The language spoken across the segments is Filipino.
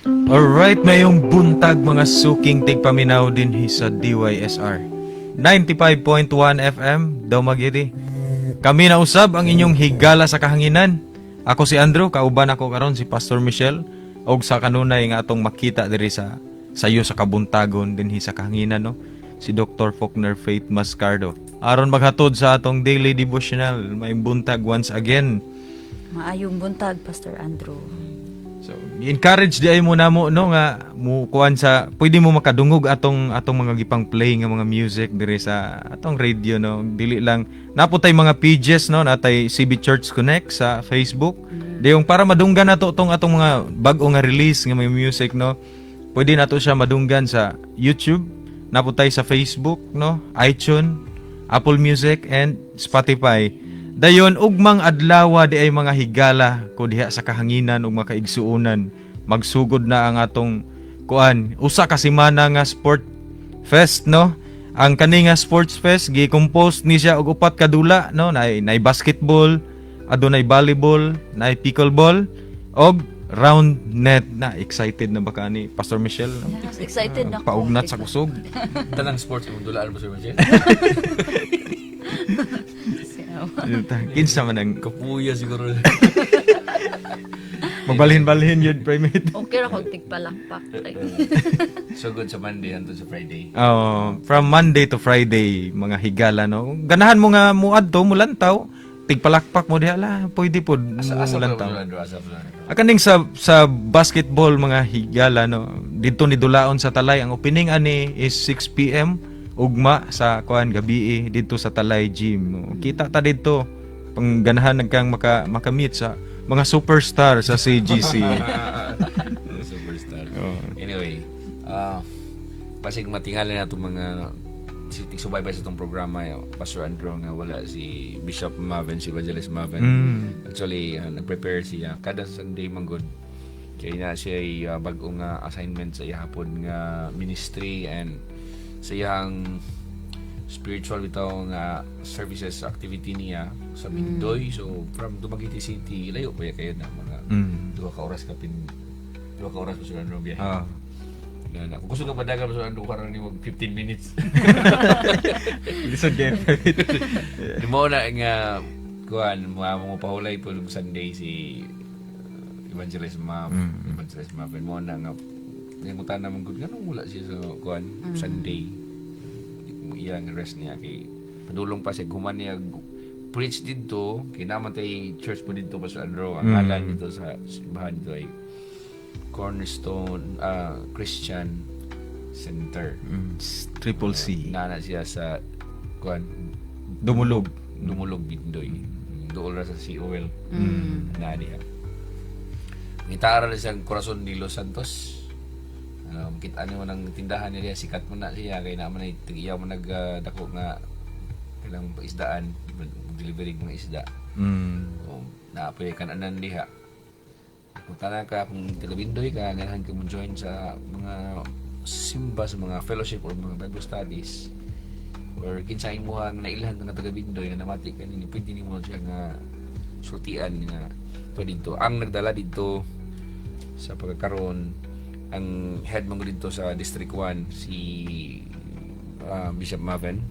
Alright, mayong buntag mga suking tigpaminaw din sa DYSR 95.1 FM, daw magiri. Kami na usab ang inyong higala sa kahanginan. Ako si Andrew, kauban ako karon si Pastor Michelle, og sa kanunay nga atong makita diri sa sayo sa kabuntagon din sa kahanginan, no? Si Dr. Faulkner Faith Mascardo. Aron maghatod sa atong daily devotional, may buntag once again. Maayong buntag, Pastor Andrew. So, encourage di ay mo namo no nga mo kuan sa pwede mo makadungog atong mga gipang play nga mga music diri sa atong radio, no. Dili lang naputay mga pages, no, natay CB Church Connect sa Facebook. Diyong para madunggan nato atong mga bag-o nga release nga mga music, no. Pwede nato siya madunggan sa YouTube, naputay sa Facebook, no, iTunes, Apple Music and Spotify. Dayon ugmang adlaw di ay mga higala ko diha sa kahanginan ug makaigsuonan. Magsugod na ang atong kuan usa ka semana nga sport fest, no. Ang kani nga sports fest gi-compose ni siya og upat ka dula, no. Nay basketball, adunay volleyball, nay pickleball og round net. Na excited na ba ka ni Pastor Michelle? Yes, excited na ako. Paugnat sa kusog. Tanang sports mo dulaan mo, Sir Michelle. Kinsa man ang Kapuya siguro. mabalhin-balhin yun, primate. Okay ra kog tigpalakpak. So good sa Monday hangtod sa Friday. From Monday to Friday, mga higala, no. Ganahan mo nga muadto, mulantaw, tigpalakpak mo diha la, pwede pod Asa mulantaw. asa. Akaning sa basketball mga higala, no. Dito ni dulaon sa Talay, ang opening ani is 6 PM ugma sa kuan gabi dito sa Talay Gym, no. Kita ta dito pang ganahan nagkang makamit sa mga superstar sa CGC. Superstar. Oh. Anyway, pasig matingalan na itong mga subaybay sa itong programa, Pastor Andrew, nga wala si Bishop Maven, si Evangelist Maven. Actually, nag-prepare siya kada Sunday manggod. Kaya na siya bagong assignment sa ihapon nga ministry and sa iyang spiritual bitaw nga services activity niya sa Mindoy. So from Dumaguete City layo pa kayo na mga 2 ka oras pa sa Andrew biyahe. Na kung gusto ka padagan sa Andrew karon ni mag 15 minutes. Lisod game. Di mo na nga kuan mo pahulay po ng Sunday si Evangelist Maven mo na nga nangutan naman gud ganun wala siya sa kuan Sunday. Iyang rest niya kay padulong pa siya guman niya preach dito kinamantay church po dito pa sa Andrew. Ang ngalan dito sa simbahan dito ay Cornerstone Christian Center. Triple C. Nana siya sa kuan Dumulog. Bindoy. Dool ra sa COL. Na diha. Ngitara rin siyang Corazon de los Santos. Kita mo ng tindahan niya, sikat mo na siya kaya naman ay tigiyaw mo nagdako nga kailang isdaan, delivery ng isda. So, naapoy kan anan diha. Kung tanan ka kung taga-Bindoy ka, ganahan ka mo join sa mga simba, sa mga fellowship or mga Bible studies or kinsa imo ang nailhan nga taga-Bindoy nga namati kanini pwede nimo siya nga sultian nga pwede dito. Ang nagdala dito sa pagkakaroon ang head mo dito sa District 1 si Bishop Maven.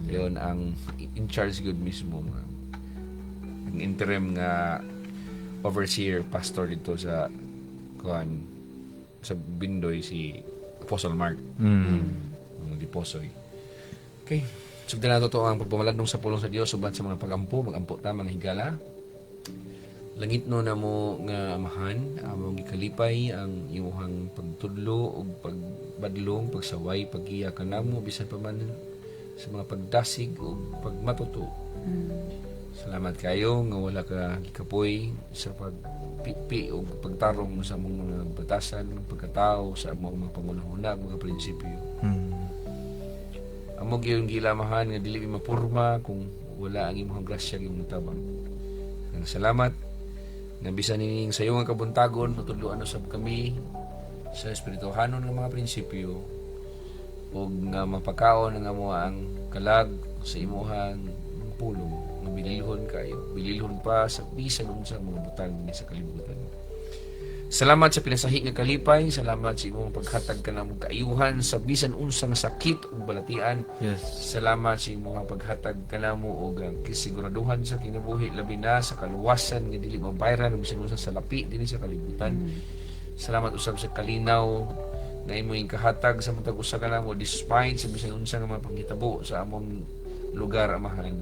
Yun ang in charge good mismo ang interim nga overseer pastor dito sa kuan sa Bindoy si Apostle Mark di Posoy. Okay, sugdan nato to ang pagpamaladnong sa pulong sa Dios uban sa mga pagampo magampo ta mga higala. Langit no na mo nga amahan, among gikalipay ang imuhang pagtudlo ug pagbadlong, pagsaway, paggiya kanamo bisan pa man sa mga pagdasig ug pagmatuto. Salamat kayo nga wala ka gikapoy sa pagpipi ug pagtarong sa among mga batasan, pagkatao sa among mga pangunahuna, mga prinsipyo. Among gyud gilamahan nga dili mapurma kung wala ang imong grasya imong tabang. Salamat nga bisan nining sayo nga kabuntagon tutuluan usab kami sa espirituhanon nga mga prinsipyo ug nga mapakaon nga mo ang kalag sa imuhang pulong nga bililhon kayo bililhon pa sa bisan unsa mga butang sa kalibutan. Salamat sa pinasahi nga kalipay, salamat sa imong paghatag ka na mong kaayuhan sa bisan unsang sakit ug balatian. Yes. Salamat sa imong paghatag ka na mo og kisiguraduhan sa kinabuhi labi na sa kaluwasan nga dili mabayran ug bisan unsang salapi dinhi sa kalibutan. Salamat usab sa kalinaw na imong kahatag sa matag usa ka na mo despite sa bisan unsa nga mga panghitabo sa among lugar, amahan.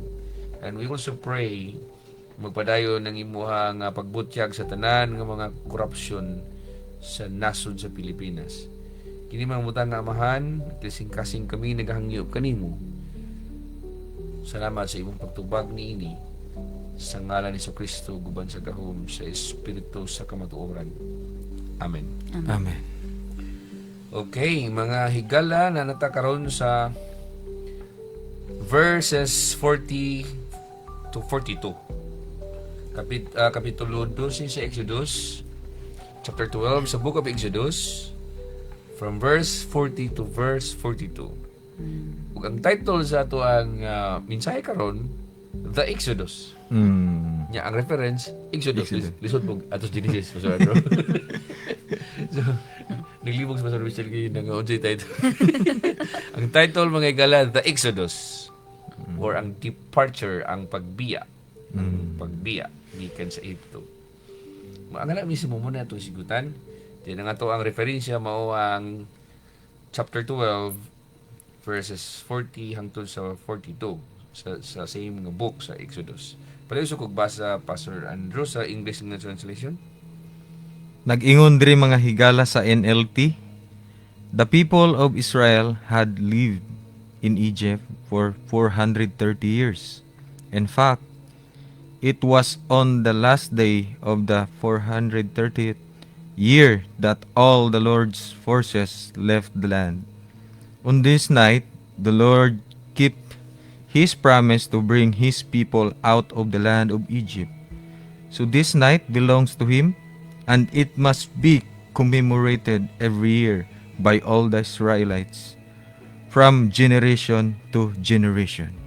And we also pray magpadayon ng imuha nga pagbutyag sa tanan nga mga korupsyon sa nasod sa Pilipinas. Kini mga butang nga amahan, kasing-kasing kami naghangyo kanimo. Salamat sa imong pagtubag niini sa ngalan ni Kristo guban sa gahom sa Espiritu sa kamatuoran. Amen. Amen. Okay, mga higala na natakaron sa verses 40 to 42. Kapitulo 12 sa Exodus, chapter 12 sa Book of Exodus, from verse 40 to verse 42. Ug ang title sa ato ang mensahe karon, The Exodus. Nya ang reference, Exodus. Lisod po atos Genesis. So, naglibog sa Pastor Michelle kayo ng OJ title. Ang title mga igala, The Exodus. Or ang departure, ang pagbiya. Pagbiya gikan sa Egypto. Ang alam mismo muna itong sigutan. Diyan nga to ang referensya mao ang chapter 12 verses 40 hangtod sa 42 sa same nga book sa Exodus. Pareho sa kugbasa Pastor Andrew sa English nga translation. Nag-ingon diri mga higala sa NLT. The people of Israel had lived in Egypt for 430 years. In fact, it was on the last day of the 430th year that all the Lord's forces left the land. On this night, the Lord kept His promise to bring His people out of the land of Egypt. So this night belongs to Him, and it must be commemorated every year by all the Israelites, from generation to generation.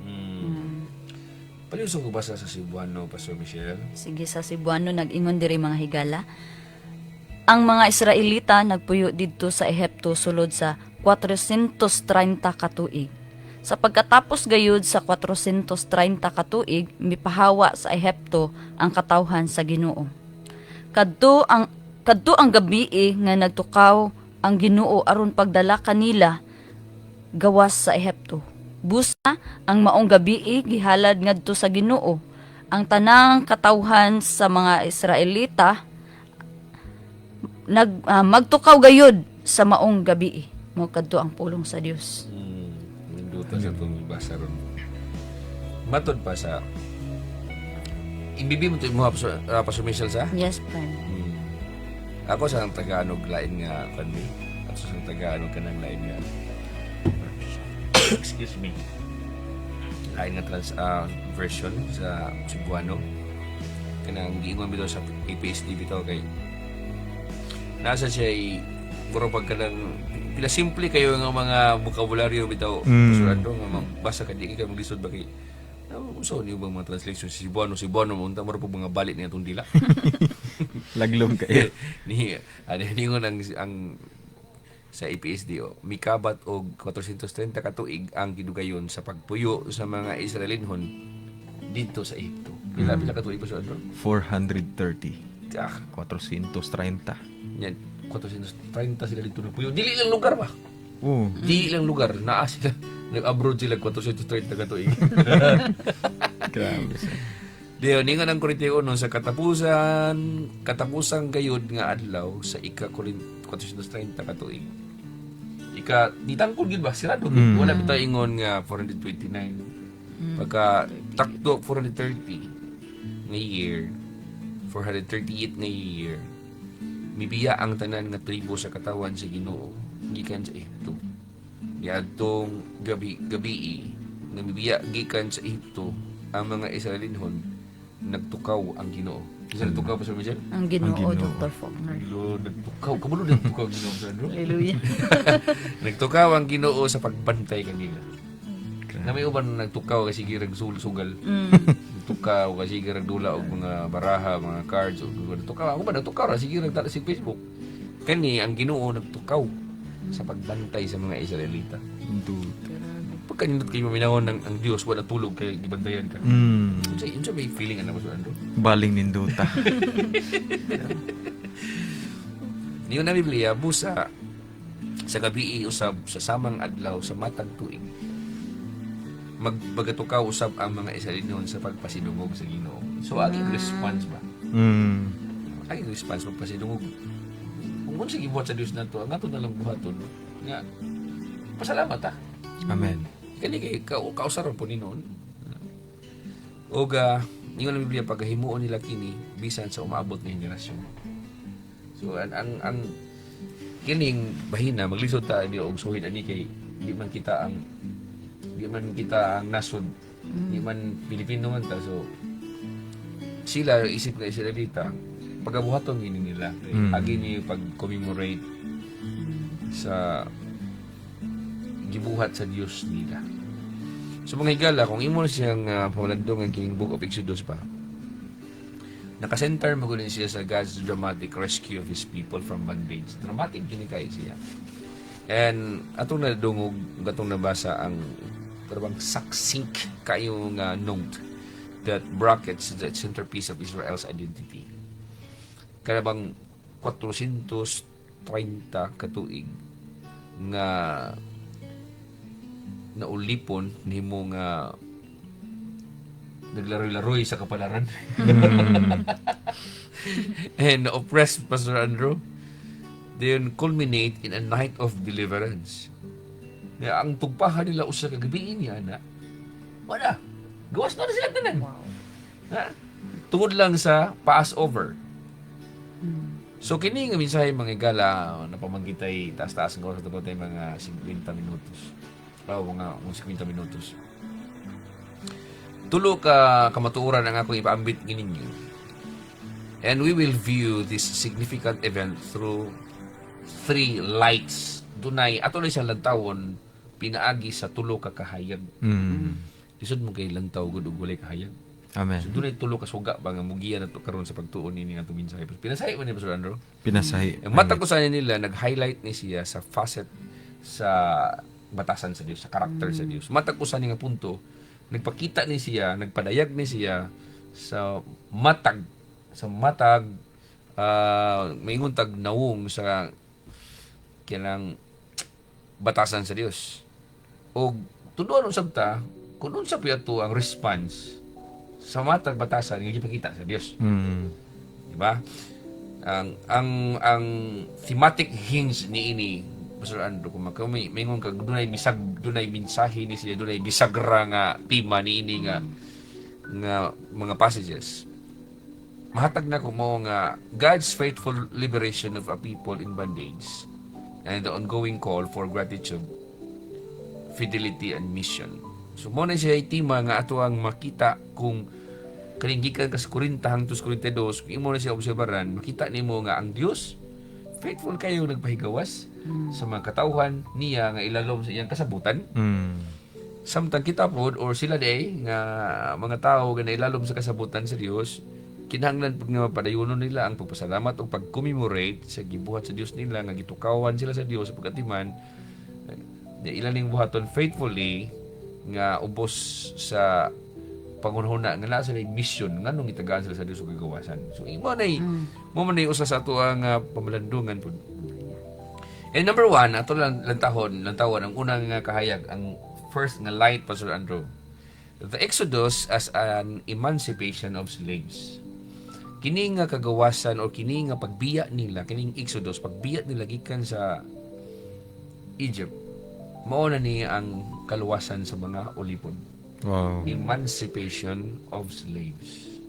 Pareho sa kugbasa sa Cebuano, Pastor Michelle. Sige, sa Cebuano, nag-ingon diri mga higala. Ang mga Israelita nagpuyo didto sa Ehipto sulod sa 430 katuig. Sa pagkatapos gayud sa 430 katuig, mipahawa sa Ehipto ang katawhan sa Ginoo. Kadto ang gabi nga nagtukaw ang Ginoo aron pagdala kanila gawas sa Ehipto. Busa ang maong gabi gihalad ngadto sa Ginoo ang tanang katawhan sa mga Israelita magtukaw gayud sa maong gabi. Mao kadto ang pulong sa Dios. Minduta sa itong basa ron. Matod pa sa imbibi mo ito mo Pastor Michelle sa? Yes, friend. Ako sa Tagalog lain nga kanmi. At sa Tagalog kanang lain nga excuse me. Lain nga version sa Cebuano. Kanang giingon bitaw sa APSD bitaw kay nasa siya puro pagkanang pila simple kayo nga mga bokabularyo bitaw susurado nga basa ka di ka maglisod ba kay uso niyo bang mga translation sa Cebuano unta mo po mga balik niya itong dila. Laglom kayo. ni ngon ang sa APSD mikabat og 430 katuig ang gidugayon sa pagpuyo sa mga Israelinhon dito sa Ehipto. Pila katuig pa sa ano? 430. 430. Yan, 430 sila dito nagpuyo. Dili lang lugar ba? Oo. Dili lang lugar. Naa sila. Nag-abroad sila 430 katuig. Grabe. Diyo, ningan ang Korinteo no, sa katapusang gayod nga adlaw sa ika-430 katuig. Di tangkol gid ba? Sirado. Wala bitaw ingon nga 429. Pagka takto 430 nga year, 438 nga year, mibiya ang tanan nga tribo sa katawan sa Ginoo gikan sa Ehipto. Niadtong gabi nga mibiya gikan sa Ehipto ang mga Israelinhon nagtukaw ang Ginoo. Kasi nagtukaw pa sa Michelle? Ang Ginoo, Dr. Faulkner. Nagtukaw. Kamulo nagtukaw ang Ginoo sa Hallelujah. Nagtukaw ang Ginoo sa pagbantay kanila. Na may uban nagtukaw kasi girag sugal. tukaw, kasi sige dula og mga baraha, mga cards, o tukaw. Ako ba nagtukaw ra, sige nagtala si Facebook. Kani, ang Ginoo nagtukaw sa pagbantay sa mga Israelita. Duta. Pagkanindot kayo maminahon ng ang Diyos, wala tulog kay gibantayan ka. Yun sa may feeling ano ba Andrew? Baling ninduta. Niyo na Biblia, busa sa gabi usab sa samang adlaw sa matag tuig. Magbagatukaw usab ang mga Israelinon sa pagpasidungog sa Ginoo. So aging response ba? Aging response pagpasidungog. Kung sige buhat sa Diyos na to, ang ato na lang buhaton nga pasalamat ha. Amen. Kani kay kausaron po ni noon. Og ingon ang Biblia paghimuon nila kini bisan sa umaabot nga henerasyon. So ang kining bahina maglisod ta di og suhid ani kay di man kita ang nasod, di man Pilipino man ta. So sila isip na Israelita pagabuhaton gini nila. Agi ni pag-commemorate sa gibuhat sa Dios nila. So mga higala, kung imo siyang pamalandong ang kining Book of Exodus pa, nakasenter magunin siya sa God's dramatic rescue of His people from bondage. Dramatic yun kay siya. And atong nadungog, atong nabasa ang parang succinct kayo nga note that brackets the centerpiece of Israel's identity. Kaya bang 430 katuig nga naulipon nimo nga naglaroy-laroy sa kapalaran. And oppressed Pastor Andrew, then culminate in a night of deliverance. Na ang tugpahan nila usa ka gabi niya na wala. Gawas na sila tanan. Ha? Tungod lang sa Passover. So kini nga mensahe mga igala na pamangkitay taas-taas ng oras dapat ay mga 50 minutos. Mga 50 minutos. Tulo ka kamatuoran ang akong ipaambit gininyo. And we will view this significant event through 3 lights. Dunay ato na siyang lantawon pinaagi sa tulo ka kahayag. Lisod mo kay lantaw gud ug walay kahayag. Amen. So dunay tulo ka suga ba nga mugiya nato karon sa pagtuon ni nga mensahe. Pinasahi man ni Pastor Andrew. Pinasahi. Ang mata ko sa nila nag-highlight ni siya sa facet sa batasan sa Dios, sa karakter sa Dios. Matag usa ni nga punto, nagpakita ni siya, nagpadayag ni siya sa matag maingon tag nawong sa kinang batasan sa Dios. Og tuduan usab ta kun unsa piadto ang response sa matag batasan nga gipakita sa Dios. Di ba? Ang thematic hinge ni ini Pastor Andrew, kung maingon ka, dunay mensahe ni siya, dunay bisagra nga tema ni ini nga mga passages. Mahatag na ko mo nga God's faithful liberation of a people in bondage and the ongoing call for gratitude, fidelity, and mission. So, mo na siya tema nga ato ang makita kung kaningikan ka sa 40 hangtod 42, kung imo na siya obserbaran, makita nimo nga ang Dios faithful kayo nagpahigawas sa mga katauhan niya nga ilalom sa iyang kasabutan. Samtang kita pod or sila day nga mga tao nga ilalom sa kasabutan sa Dios, kinahanglan pud nga mapadayonon nila ang pagpasalamat o pag-commemorate sa gibuhat sa Dios nila nga gitukawan sila sa Dios sa pagkatiman. Ilan ning buhaton faithfully nga ubos sa pangunahuna nga naa sila mission nganong itagaan sila sa Dios ug kagawasan. So imo nay usa sa ato ang pamalandungan pud. And number 1, ato lantawon ang unang kahayag, ang first nga light, Pastor Andrew. The Exodus as an emancipation of slaves. Kini nga kagawasan o kini nga pagbiya nila, kining Exodus, pagbiya nila gikan sa Egypt, mao na ni ang kaluwasan sa mga ulipon. Wow. Emancipation of slaves.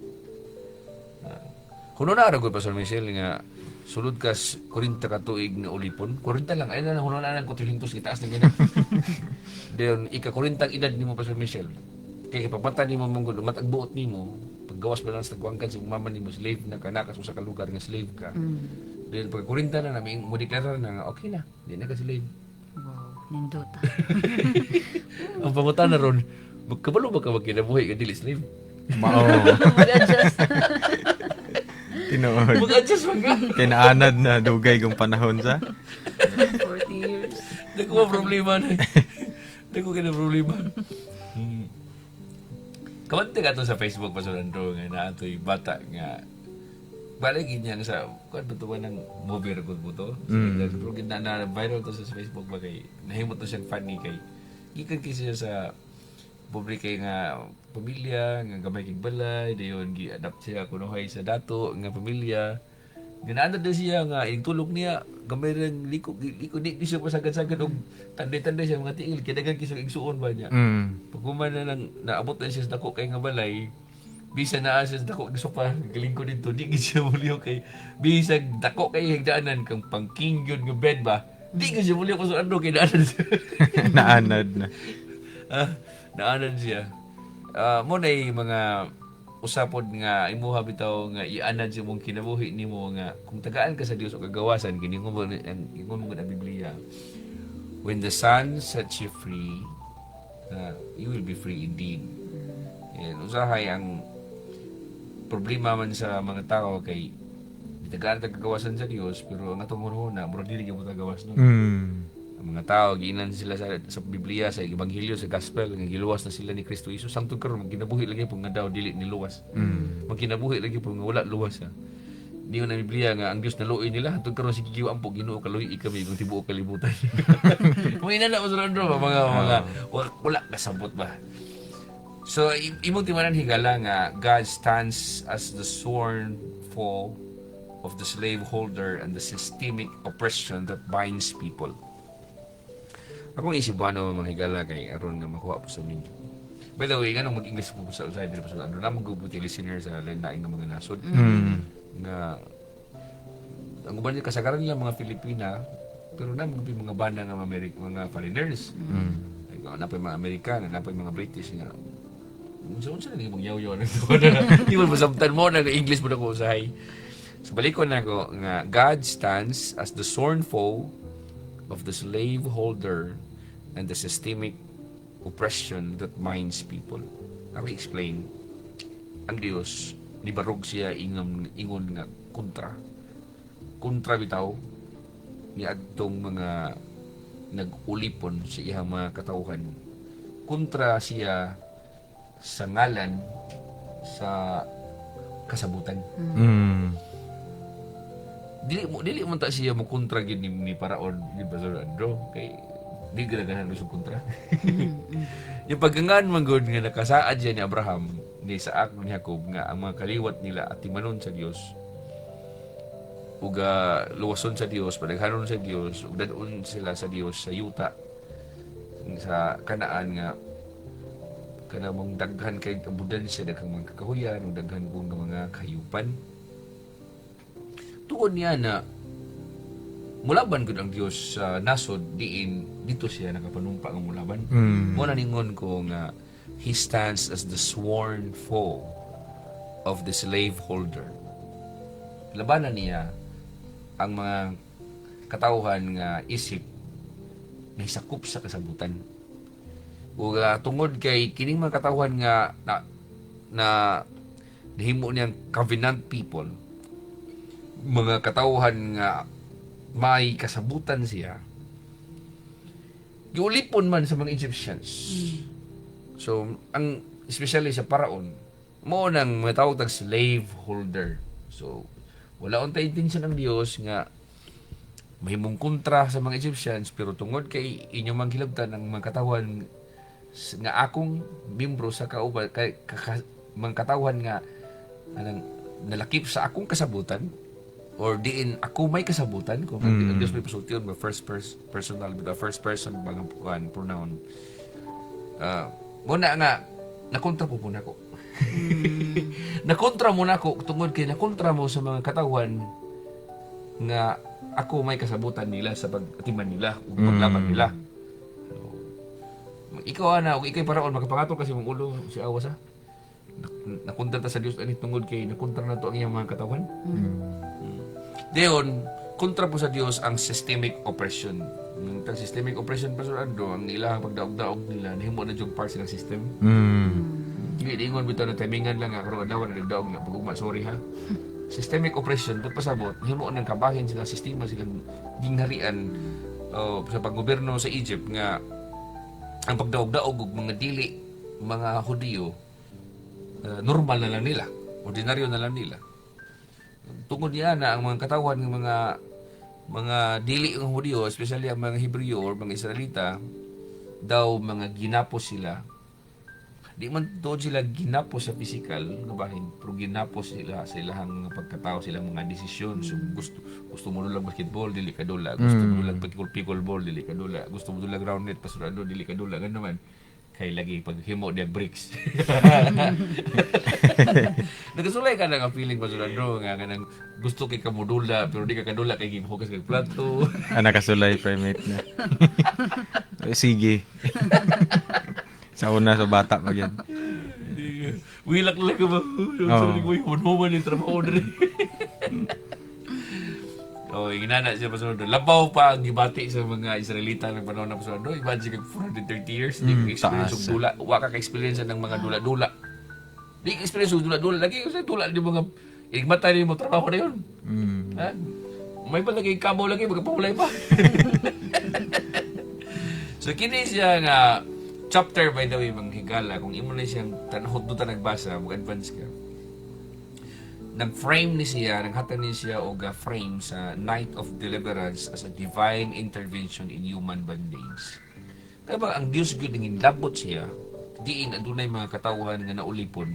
Kuno na ra gud Pastor Michelle nga sulod ka 40 ka tuig nga ulipon, 40 lang ay na huno na ko 300 gitaas na gina. Then ika 40 edad nimo Pastor Michelle. Kay kapapata nimo mong gud matagbuot nimo, paggawas ba lang sa tagwangkan sa mama nimo slave na kanakas usa ka lugar nga slave ka. Then pag 40 na namin mo deklara na nga okay na, di na ka slave. Wow, nindota. Ang pangutan na ron, magkabalo ba ka magkinabuhi ka dili slave? Mao. Mag-adjust. Tinuod. Mag-adjust man ka. Kay naanad na dugay kong panahon sa. 40 years. Dako mo problema na. Dako ka na problema. Kamante ka to sa Facebook pa sa Nando nga na ato'y bata nga balik niya sa kuan ba to ng movie record mo to. Pero na viral to sa Facebook ba kay nahimot to siyang funny kay gikan kasi siya sa pobre kay nga pamilya nga gamay kay balay dayon gi-adapt siya kunuhay sa dato nga pamilya. Ganaanda daw siya nga tulog niya gamay ring liko di siya pasagad-sagad og tanday-tanday siya mga tiil kay daghan kisag igsuon ba niya. Pagkuman na lang naabot na siya sa dako kay nga balay bisa na siya sa dako nga sofa galing ko dito di gid siya mulyo kay bisa dako kay higdaanan kang pangking yun nga bed ba di gid siya mulyo ko sa ano kay daanan siya. Naanad na. Naanan siya. Mo na mga usapod nga imuha bitaw nga ianad sa mong kinabuhi nimo nga kung tagaan ka sa Dios o kagawasan kini mo ingon mo ang Biblia. When the Son sets you free, you will be free indeed. Yan usahay ang problema man sa mga tao kay tagaan ta kagawasan sa Dios pero ang atong hunahuna murag dili gyud mo tagawas no. Ang mga tao giinan sila sa Biblia sa ebanghelyo sa gospel nga giluwas na sila ni Kristo Jesus sangtod karon magkinabuhi lagi pug nga daw dili ni luwas. Magkinabuhi lagi pug nga wala luwas. Di na Biblia nga ang Dios naluoy nila hangtod karon sige giwang pug Ginoo kaluoy kami kung tibuok kalibutan. Mo ina na usron mga wala kasabot ba. So imong timanan higala nga God stands as the sworn foe of the slaveholder and the systemic oppression that binds people. Akong isibano mga higala kay aron nga makuha po sa minyo. By the way, ganang mag-English po sa outside dito sa ano na magbubuti listener sa lain-laing nga mga nasod. Nga ang uban nila kasagaran nila mga Filipina pero na mga banda nga mga foreigners. Napay mga American, napay mga British nga. Unsa na mga yaw-yaw na ito. Di mo masabtan mo na English mo na ko usahay. So balikon na ko nga God stands as the sworn foe of the slaveholder and the systemic oppression that binds people. Ako explain, ang Dios, nibarog siya ingon nga kontra. Kontra bitaw, ni adtong mga nag-ulipon sa iyang mga katawhan. Kontra siya sa ngalan sa kasabutan. Dili man ta siya mo kontra gid ni Paraon ni Pastor Andro kay di ganahan sa kontra. Yung paggangan man gud nga nakasaad siya ni Abraham ni Isaac ni Jacob nga ang mga kaliwat nila at timanon sa Dios ug luwason sa Dios padaghanon sa Dios ug dadon sila sa Dios sa yuta sa Kanaan nga kanamong daghan kay abundansya daghang mga kakahuyan ug daghan pong mga kahayupan. Tuon niya na mulaban gud ang Dios sa nasod diin dito siya nakapanumpa ang mulaban. Mo na ningon ko nga he stands as the sworn foe of the slaveholder. Labanan niya ang mga katawhan nga isip na sakop sa kasabutan. Ug tungod kay kining mga katawhan nga na nahimo niyang covenant people, mga katawhan nga may kasabutan siya, giulipon man sa mga Egyptians. So, ang especially sa Paraon, mo nang matawag tag slave holder. So, wala untay intention ng Dios nga mahimong kontra sa mga Egyptians pero tungod kay inyo manghilabtan ng mga katawan nga akong membro sa kauban kay mga katawan nga nalakip sa akong kasabutan or diin ako may kasabutan kung ang Diyos may pasultiyon ba first personal with the first person bang pronoun muna nga nakontra po muna ko nakontra muna ko tungod kay nakontra mo sa mga katawan nga ako may kasabutan nila sa pag-atiman nila o paglaban nila. So, ikaw o ikay Paraon makapangato kasi mong ulo si awas nakontra ta sa Dios ani tungod kay nakontra na to ang iyang mga katawan. Deon, kontra po sa Dios ang systemic oppression. Yung systemic oppression pa sa ang ilang pagdaog-daog nila, nahimo na yung part silang system. Hindi ingon bitaw na timingan lang nga karon daw nagdaog na pagugma sorry ha. Systemic oppression pud pasabot himo nang kabahin sila sistema silang gingharian sa paggobyerno sa Egypt nga ang pagdaog-daog og mga dili mga Hudiyo normal na lang nila, ordinaryo na lang nila. Tungod niya na ang mga katawan ng mga dili ng Hudiyo, especially ang mga Hebreo or mga Israelita, daw mga ginapos sila. Di man doon sila ginapos sa physical, nga bahin, pero ginapos sila sa ilang mga pagkatao, silang mga desisyon. So, gusto mo dulag basketball, dili ka dula. Gusto mo dulag pickleball, dili ka dula. Gusto mo dulag round net, pasurado, dili ka dula. Ganun naman. Kay lagi paghimo dia bricks. Nagasulay ka na nga feeling pasurado nga kanang gusto kay kamudula pero di ka kadula kay gihugas kay plato. Nakasulay primate na. Sige. Sa una sa bata pa yan. Wilak lang ka ba? Sabi ko, human yung trabaho na rin. Inana siya pasunod. Labaw pa ang gibati sa mga Israelita ng panahon na pasunod. Imagine kag 430 years, di ka experience ng dula. Wa ka experience ng mga dula-dula. Di ka experience ng dula-dula. Lagi sa dula, di mga igmata rin mo trabaho na yun. Ha? May pa lagi kamo lagi, magpapulay pa. So, kini siya nga chapter, by the way, mga higala, kung imo na siyang tanahod doon nagbasa, mag-advance ka. Nag-frame ni siya, naghatan ni siya o frame sa Night of Deliverance as a divine intervention in human bondage. Kaya ba, ang Diyos Gud nangin labot siya, diin adunay mga katawhan nga naulipon,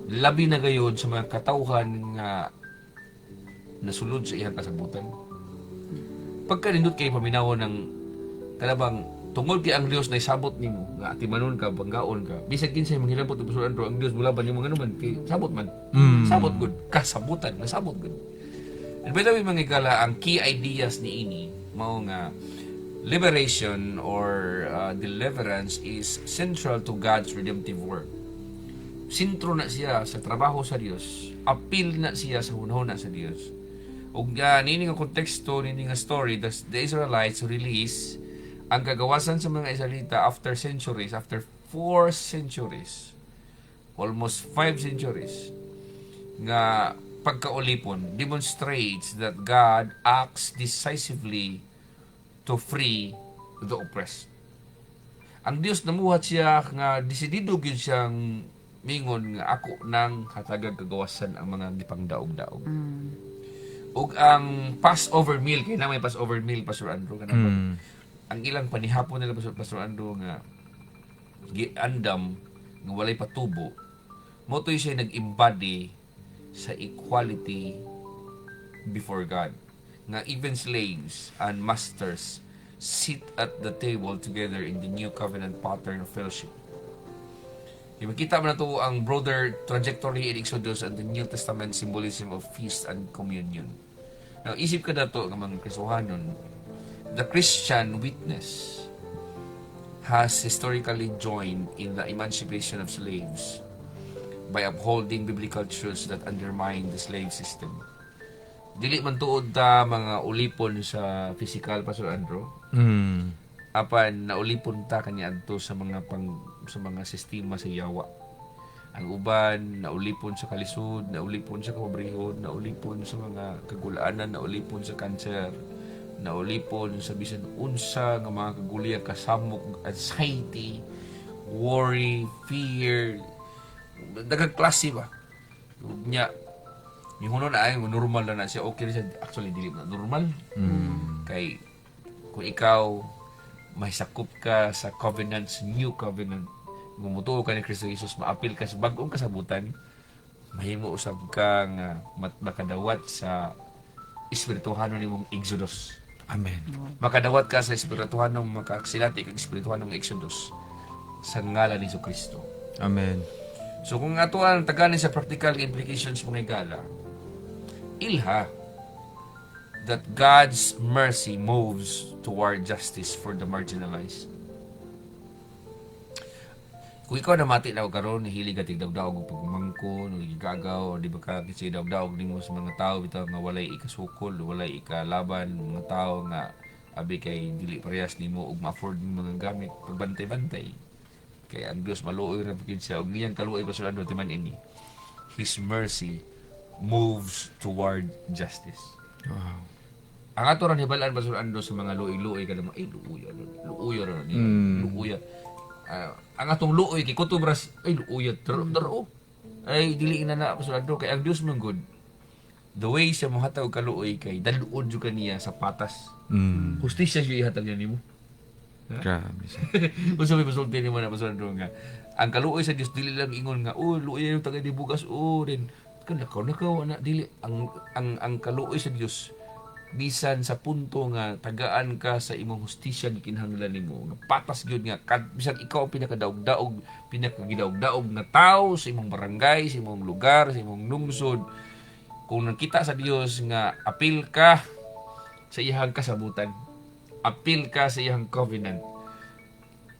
labi na gayon sa mga katawhan nga nasulod sa iyang kasabutan. Pagka nindot kayo paminaw ng kalabang tungod kay ang Dios na isabot nimo nga timanon ka banggaon ka bisag kinsay manghilabot og pusuan ro ang Dios mulaban nimo nga naman kay sabot man sabot gud kasabutan nasabot gud. And by the way mga igala, ang key ideas ni ini mao nga liberation or deliverance is central to God's redemptive work. Sentro na siya sa trabaho sa Dios, appeal na siya sa hunahuna sa Dios. Ug nini nga konteksto nini nga story, the Israelites release ang kagawasan sa mga Israelita after centuries, after 4 centuries, almost 5 centuries, nga pagkaulipon demonstrates that God acts decisively to free the oppressed. Ang Dios namuhat siya nga desidido gyud siyang mingon nga ako nang hatagag kagawasan ang mga gipangdaog-daog. Ug ang Passover meal, kay na may Passover meal, Pastor Andrew, kanang ang ilang panihapon nila Pastor Andrew nga giandam nga walay patubo, mo to siya nag-embody sa equality before God. Nga even slaves and masters sit at the table together in the new covenant pattern of fellowship. Makita mo na to ang broader trajectory in Exodus and the New Testament symbolism of feast and communion. Now, isip ka na to ng mga Kristohanon, the Christian witness has historically joined in the emancipation of slaves by upholding biblical truths that undermine the slave system. Dili man tuod ta mga ulipon sa physical, Pastor Andrew. Apan naulipon ta kanya adto sa mga sistema sa yawa. Ang uban naulipon sa kalisod, naulipon sa kapobrehon, naulipon sa mga kagulaanan, naulipon sa cancer, naulipon sa bisan unsa nga mga kagulya kasamok, anxiety, worry, fear, daghang klase ba. Nya yung na ay normal na siya, okay siya, actually dili na normal. Kay kung ikaw may sakop ka sa covenants, new covenant, gumutuo ka ni Kristo Jesus, maapil ka sa bagong kasabutan, mahimo usab ka nga makadawat sa espirituhanon nimong Exodus. Amen. Makadawat ka sa espirituhanong makaksilati kag espirituhanong Exodus sa ngalan ni Kristo. Amen. So kung ato ang taganin sa practical implications mga igala, ilha that God's mercy moves toward justice for the marginalized. Kung ikaw namati na karon hilig ka tigdaw-daog og pagmangko, gigagaw, di ba ka kasi daw-daog nimo sa mga tao bitaw nga walay ikasukol, walay ikalaban, mga tao nga abi kay dili parehas nimo og ma-afford ng mga gamit pagbantay-bantay. Kaya ang Dios maluoy ra pagid siya ug niyang kaluoy Pastor Andrew timan ini. His mercy moves toward justice. Wow. Ang ato ron hibalaan Pastor Andrew sa mga luoy-luoy kada mo ay luoy ra ni. Luoy. Ang atong luoy kay kutob ras ay luoy daro. Ay dili na Pastor Andrew kay ang Dios man good. The way siya mohatag og kaluoy kay daluod jud kaniya sa patas. Hustisya siya ihatag niya nimo. Grabe siya. Unsa may pasulti nimo na Pastor Andrew nga ang kaluoy sa Dios dili lang ingon nga luoy yung taga di bugas din nakaw na dili ang kaluoy sa Dios bisan sa punto nga tagaan ka sa imong hustisya gikinahanglan nimo nga patas gyud nga bisan ikaw pinakadaog-daog pinakagidaog-daog nga tawo sa imong barangay sa imong lugar sa imong lungsod kung nakita sa Dios nga apil ka sa iyang kasabutan apil ka sa iyang covenant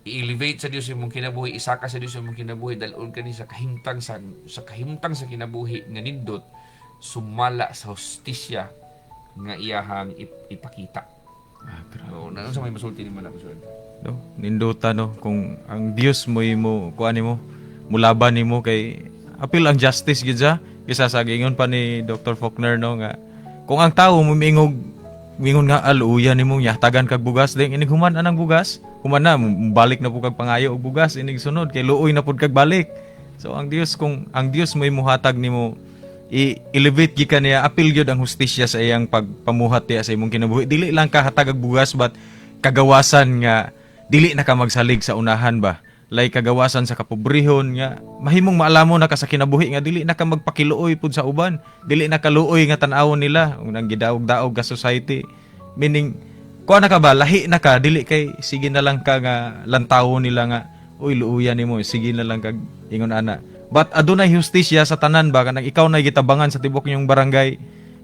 i-elevate sa Dios imong kinabuhi isaka sa Dios imong kinabuhi dalon kani sa kahimtang sa kinabuhi nga nindot sumala sa hustisya nga iyahang ipakita. So, sa may masulti ni man ako No, ninduta no kung ang Dios mo kuan nimo mulaban nimo kay apil ang justice gid sa kisa sa gingon pa ni Dr. Faulkner no nga kung ang tawo mo mingon nga aluya nimo yahtagan kag bugas ding inig human anang bugas human na balik na pud kag pangayo og bugas inig sunod kay luoy na pud kag balik. So ang Dios kung ang Dios mo muhatag nimo i-elevate gi kaniya apil gyud ang hustisya sa iyang pagpamuhat niya sa imong kinabuhi dili lang ka hatag og bugas but kagawasan nga dili na ka magsalig sa unahan ba like kagawasan sa kapobrehon nga mahimong maalamon na ka sa kinabuhi nga dili na ka magpakiluoy pud sa uban dili na kaluoy nga tan-awon nila unang gidaog-daog ka society meaning kuha na ka ba lahi na ka dili kay sige na lang ka nga lantawon nila nga uy luuyan nimo sige na lang kag ingon ana. But adunay hustisya sa tanan ba kanang ikaw na gitabangan sa tibok niyong barangay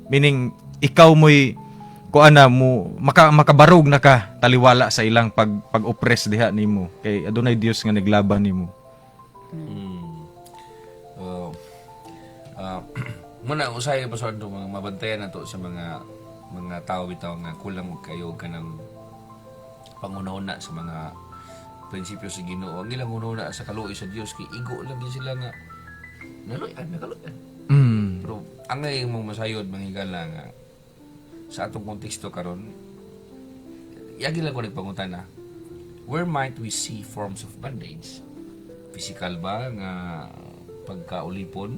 meaning ikaw mo'y kuana mo makabarog na ka taliwala sa ilang pag-oppress diha nimo kay adunay Dios nga naglaban nimo. Muna usay pa sa mga mabantayan nato sa mga tao bitaw nga kulang kayo kanang pangunahuna sa mga prinsipyo sa Ginoo. Ang ilang una sa kaluoy sa Dios kay igo lang din sila nga nakaluyan. Pero ang ngay mong masayod manghigala nga sa atong konteksto karon yagi lang ko nagpangutana where might we see forms of bondage? Physical ba nga pagkaulipon?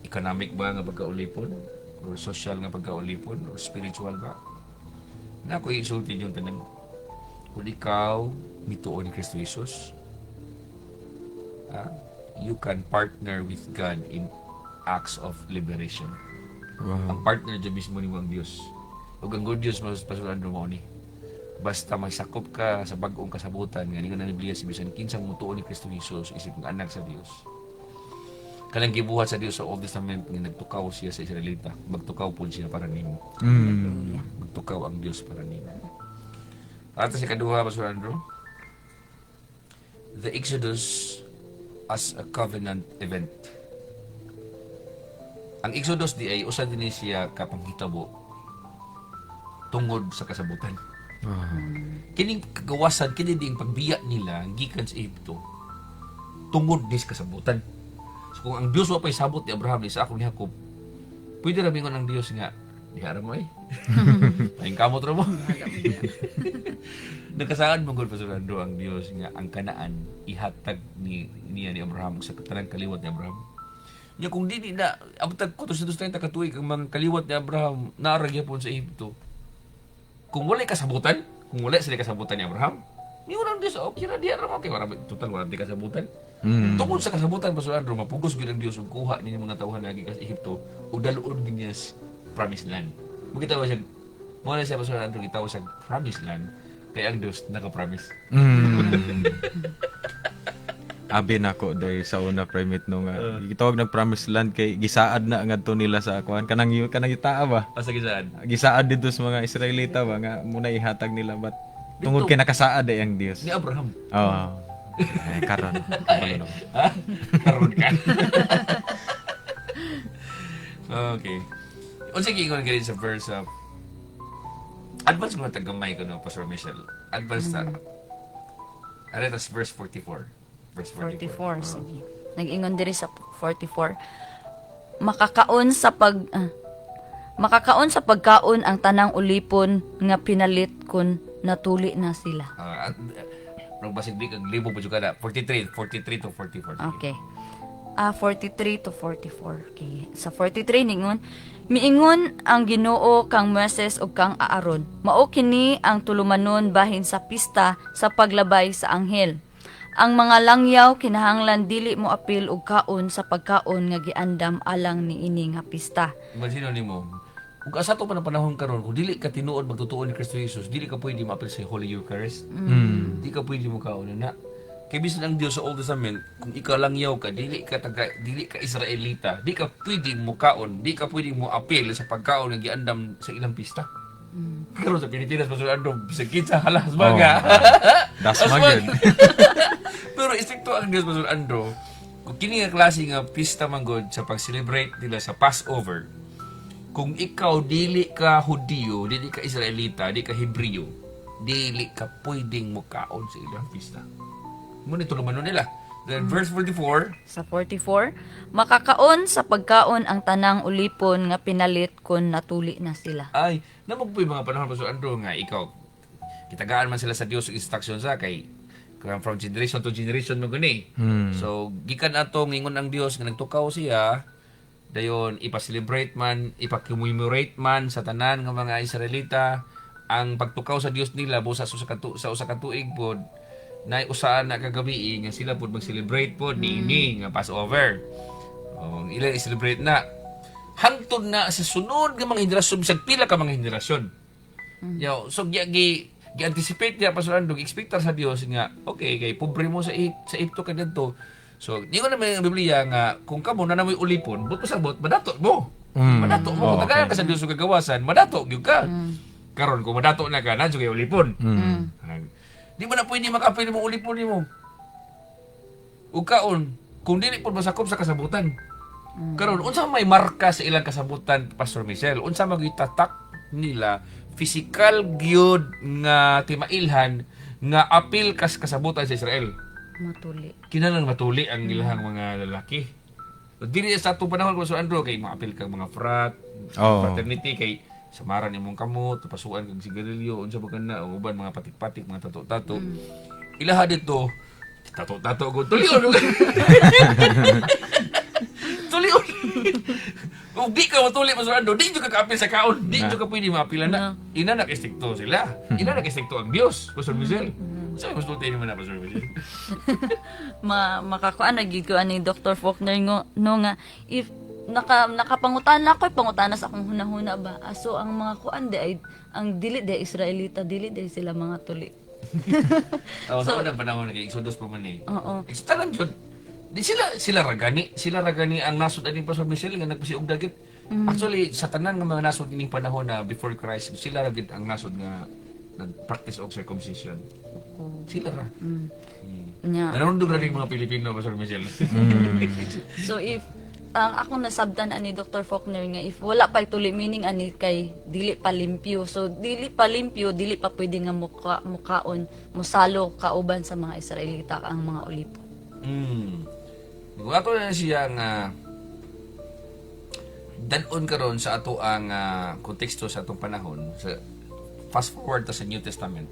Economic ba nga pagkaulipon? Or social nga pagkaulipon? Or spiritual ba? Na ako isulti yung tanang kung ikaw mituon ni Kristo Jesus, you can partner with God in acts of liberation. Wow. Ang partner dyan mismo ni ang Diyos. Huwag ang good Diyos masulan mo ni. Basta may sakop ka sa bagong kasabutan, nga nga nanibliya si bisan kinsang mutuon ni Kristo Jesus, isip ng anak sa Diyos. Kalang gibuhat sa Diyos sa Old Testament nga nagtukaw siya sa Israelita. Magtukaw po siya para nimo. Magtukaw ang Diyos para nimo. At sa ikaduha, Pastor Andrew, the Exodus as a covenant event. Ang Exodus di ay usa din siya kapanghitabo tungod sa kasabutan. Kining kagawasan kini ding pagbiya nila gikan sa Ehipto tungod dis kasabutan. So kung ang Dios wa pay sabot ni Abraham ni Isaac ni Jacob, pwede ra mingon ang Dios nga dihara mo paing kamot ra mo. Nagkasaan mong Pastor Andrew ang Dios nga ang kanaan ihatag niya ni Abraham sa katanang kaliwat ni Abraham. Nya kung dili na abtag 430 ka tuig ang mga kaliwat ni Abraham naara gyapon sa Ehipto. Kung wala kasabutan, kung wala sila kasabutan ni Abraham, ni orang Dios okay ra diha ra mo kay wala total wala di kasabutan. Tungod sa kasabutan Pastor Andrew mapugos gyud ang Dios ug kuha ni mga tawhan lagi sa Ehipto ug daluon niya sa promised land. Mugitaw siya mo na siya Pastor Andrew gitaw sa promised land. Kaya ang Diyos naka-promise. Abi nako day sa una primate no nga gitawag nag-promise land kay gisaad na ngadto nila sa akuan kanang itaa ba? Asa gisaan? Gisaad dito sa mga Israelita ba nga muna ihatag nila but tungod kay nakasaad ay ang Dios. Ni Abraham. Oo. Ay karon. Ha? Karon ka. Okay. Unsa giingon kini sa verse of advance mo tagamay ko no Pastor Michelle. Advance na Ano tas verse 44. Verse 44, sige. Nag-ingon diri sa 44. Makakaon sa pagkaon ang tanang ulipon nga pinalit kun natuli na sila. Basig di kag libo pa jud kada 43 to 44. Okay. 43 to 44. Okay. Sa 43 ningon, miingon ang Ginoo kang Moises ug kang Aaron. Mao kini ang tulumanon bahin sa pista sa paglabay sa anghel. Ang mga langyaw kinahanglan dili mo apil og kaon sa pagkaon nga giandam alang niini nga pista. Imagine nimo, ug asa to pa na panahon karon, kung dili ka tinuod magtutuo ni Kristo Jesus, dili ka pwede maapil sa Holy Eucharist. Di ka pwede mo kaon na. Kay bisan ang Dios sa Old Testament, kung ikaw langyaw ka, dili ka Israelita, di ka pwede mo kaon, di ka pwede mo apil sa pagkaon nga giandam sa ilang pista. Pero sa Pilipinas, masulando, sakit sa halas baga. Das magid. Pero istrikto ang Dios masulando. Kung kini nga klase nga pista manggod sa pag-celebrate nila sa Passover, kung ikaw dili ka Hudiyo, dili ka Israelita, dili ka Hebreo, dili ka pwedeng mo kaon sa ilang pista. Muna tulumanon nila. Then verse 44, Sa 44, makakaon sa pagkaon ang tanang ulipon nga pinalit kun natuli na sila. ay, namagpoy mga panahon pa sa Andro nga ikaw, kitagaan man sila sa Dios ang instruction sa kay from generation to generation mo gani. So, gikan atong ingon ang Dios nga nagtukaw siya, dayon ipa-celebrate man, ipa-commemorate man sa tanan nga mga Israelita ang pagtukaw sa Dios nila busa sa usa ka tuig pod na usahan na kagabi nga sila pod mag-celebrate pod niini nga Passover. Ilan i-celebrate na hangtod na sa sunod nga mga henerasyon bisag pila ka mga henerasyon. Yo, so gi-anticipate niya pasulando, gi-expectar sa Dios nga okay kay pobre mo sa Egypto ka didto. So, di ko naman ang Biblia nga kung kamo na namoy ulipon, but pasabot madato mo. Madato mo kung tagayan ka sa Dios ug kagawasan, madato gyud ka. Karon kung madato na ka, nadyo kay ulipon. Di ba na pwede makapili mo ulipon nimo? Ug kaon, kung dili pod masakop sa kasabutan. Karon unsa may marka sa ilang kasabutan, Pastor Michelle? Unsa magitatak nila physical gyud nga timailhan nga apil kas kasabutan sa Israel? Matuli. Kinahanglan matuli ang ilahang mga lalaki. Dili sa atong panahon ko sa Andro kay maapil kang mga fraternity kay samaran imong kamot, pasuan kag sigarilyo, unsa ba kana o uban mga patik-patik, mga tato-tato. Ilaha dito tato-tato go tulion. Tulion. Kung di ka matuli masurando, di ka kaapil sa kaon, di ka pwede maapilan na. Ina nakistikto sila. Ina nakistikto ang Dios, Pastor Michelle. Sabi mas tuti naman na Pastor Michelle. Makakuan na gid ko ani Dr. Faulkner nga if nakapangutana ako pangutana sa akong hunahuna ba aso ang mga kuan ay ang dili de Israelita dili de sila mga tuli. So unang panahon kay Exodus pa man eh. Oo. Tanan jud. Di sila ragani ang nasod ani Pastor Michelle nga nagpasiug dagit. Actually sa tanan nga mga nasod ining panahon na before Christ sila ra gid ang nasod nga nag-practice og circumcision. Sila ra. Nya. Nanundog na rin mga Pilipino Pastor Michelle. So if ang akong nasabdan ani Dr. Faulkner nga if wala pa tuli meaning ani kay dili pa limpyo. So dili pa limpyo, dili pa pwede nga mukaon, musalo kauban sa mga Israelita ang mga ulipo. Ato na siya nga danon karon sa ato ang konteksto sa atong panahon. Sa fast forward to sa New Testament.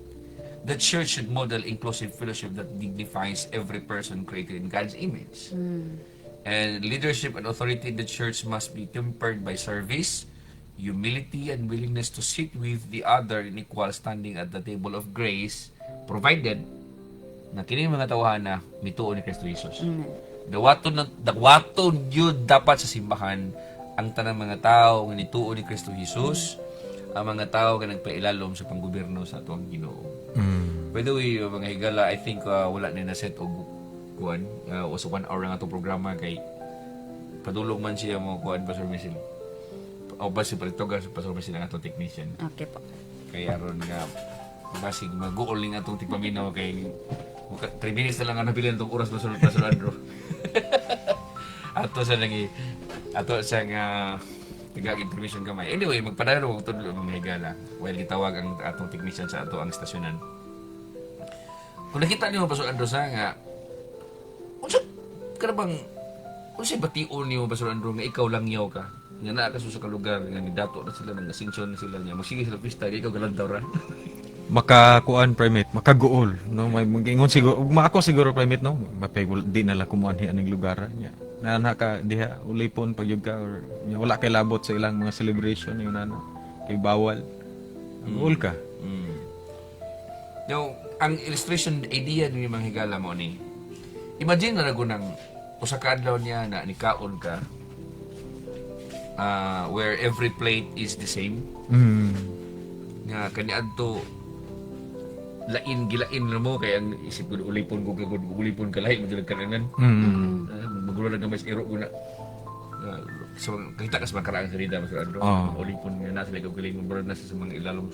The church should model inclusive fellowship that dignifies every person created in God's image. And leadership and authority in the church must be tempered by service, humility, and willingness to sit with the other in equal standing at the table of grace, provided na kini mga tawhana mituo ni Kristo Jesus. Dawaton yun dapat sa simbahan ang tanang mga tao nga nituo ni Kristo Jesus, ang mga tao nga nagpailalom sa panggobyerno sa atong Ginoo. By the way, mga higala, I think wala na set og kuan. Was 1 hour nga itong programa kay padulong man siya mo kuan Pastor Michelle. O ba si Paritoga sa Pastor Michelle ang atong technician. Okay po. Kaya aron nga basig mag-goal ning atong tigpaminaw kay 3 minutes na lang ang napilan itong oras Pastor Andrew. Ato sa nga taga-information kamay. Anyway, magpadalo og tudlo mga higala while gitawag ang atong technician sa ato ang stasyonan. Kung nakita niyo Pastor Andrew sa nga, unsa ka na bang, unsa bation niyo Pastor Andrew nga ikaw lang yaw ka? Nga naa ka sa lugar nga nidato na sila, nang asensyon na sila niya. Magsige sila pista, ikaw galantaw ra. Makakuan primate, makaguol no, may magingon siguro, ako siguro primate no, mapay di na la kumuan hi aning lugar nya. Na ka diha ulipon pag yug ka or nya, wala kay labot sa ilang mga celebration yun ano. Kay bawal. Guol ka. Now, ang illustration idea ni mga higala mo ni. Imagine na nagunang usa ka adlaw niya na nikaon ka where every plate is the same. Nga kaniadto gilain na mo kaya ang isip ko ulipon ko gagod ulipon ka lahi mo kananan. Magulo na mas iro ko na. So kita ka sa mga karaang salida mas adro ulipon nga na sila galing mo na sa mga ilalom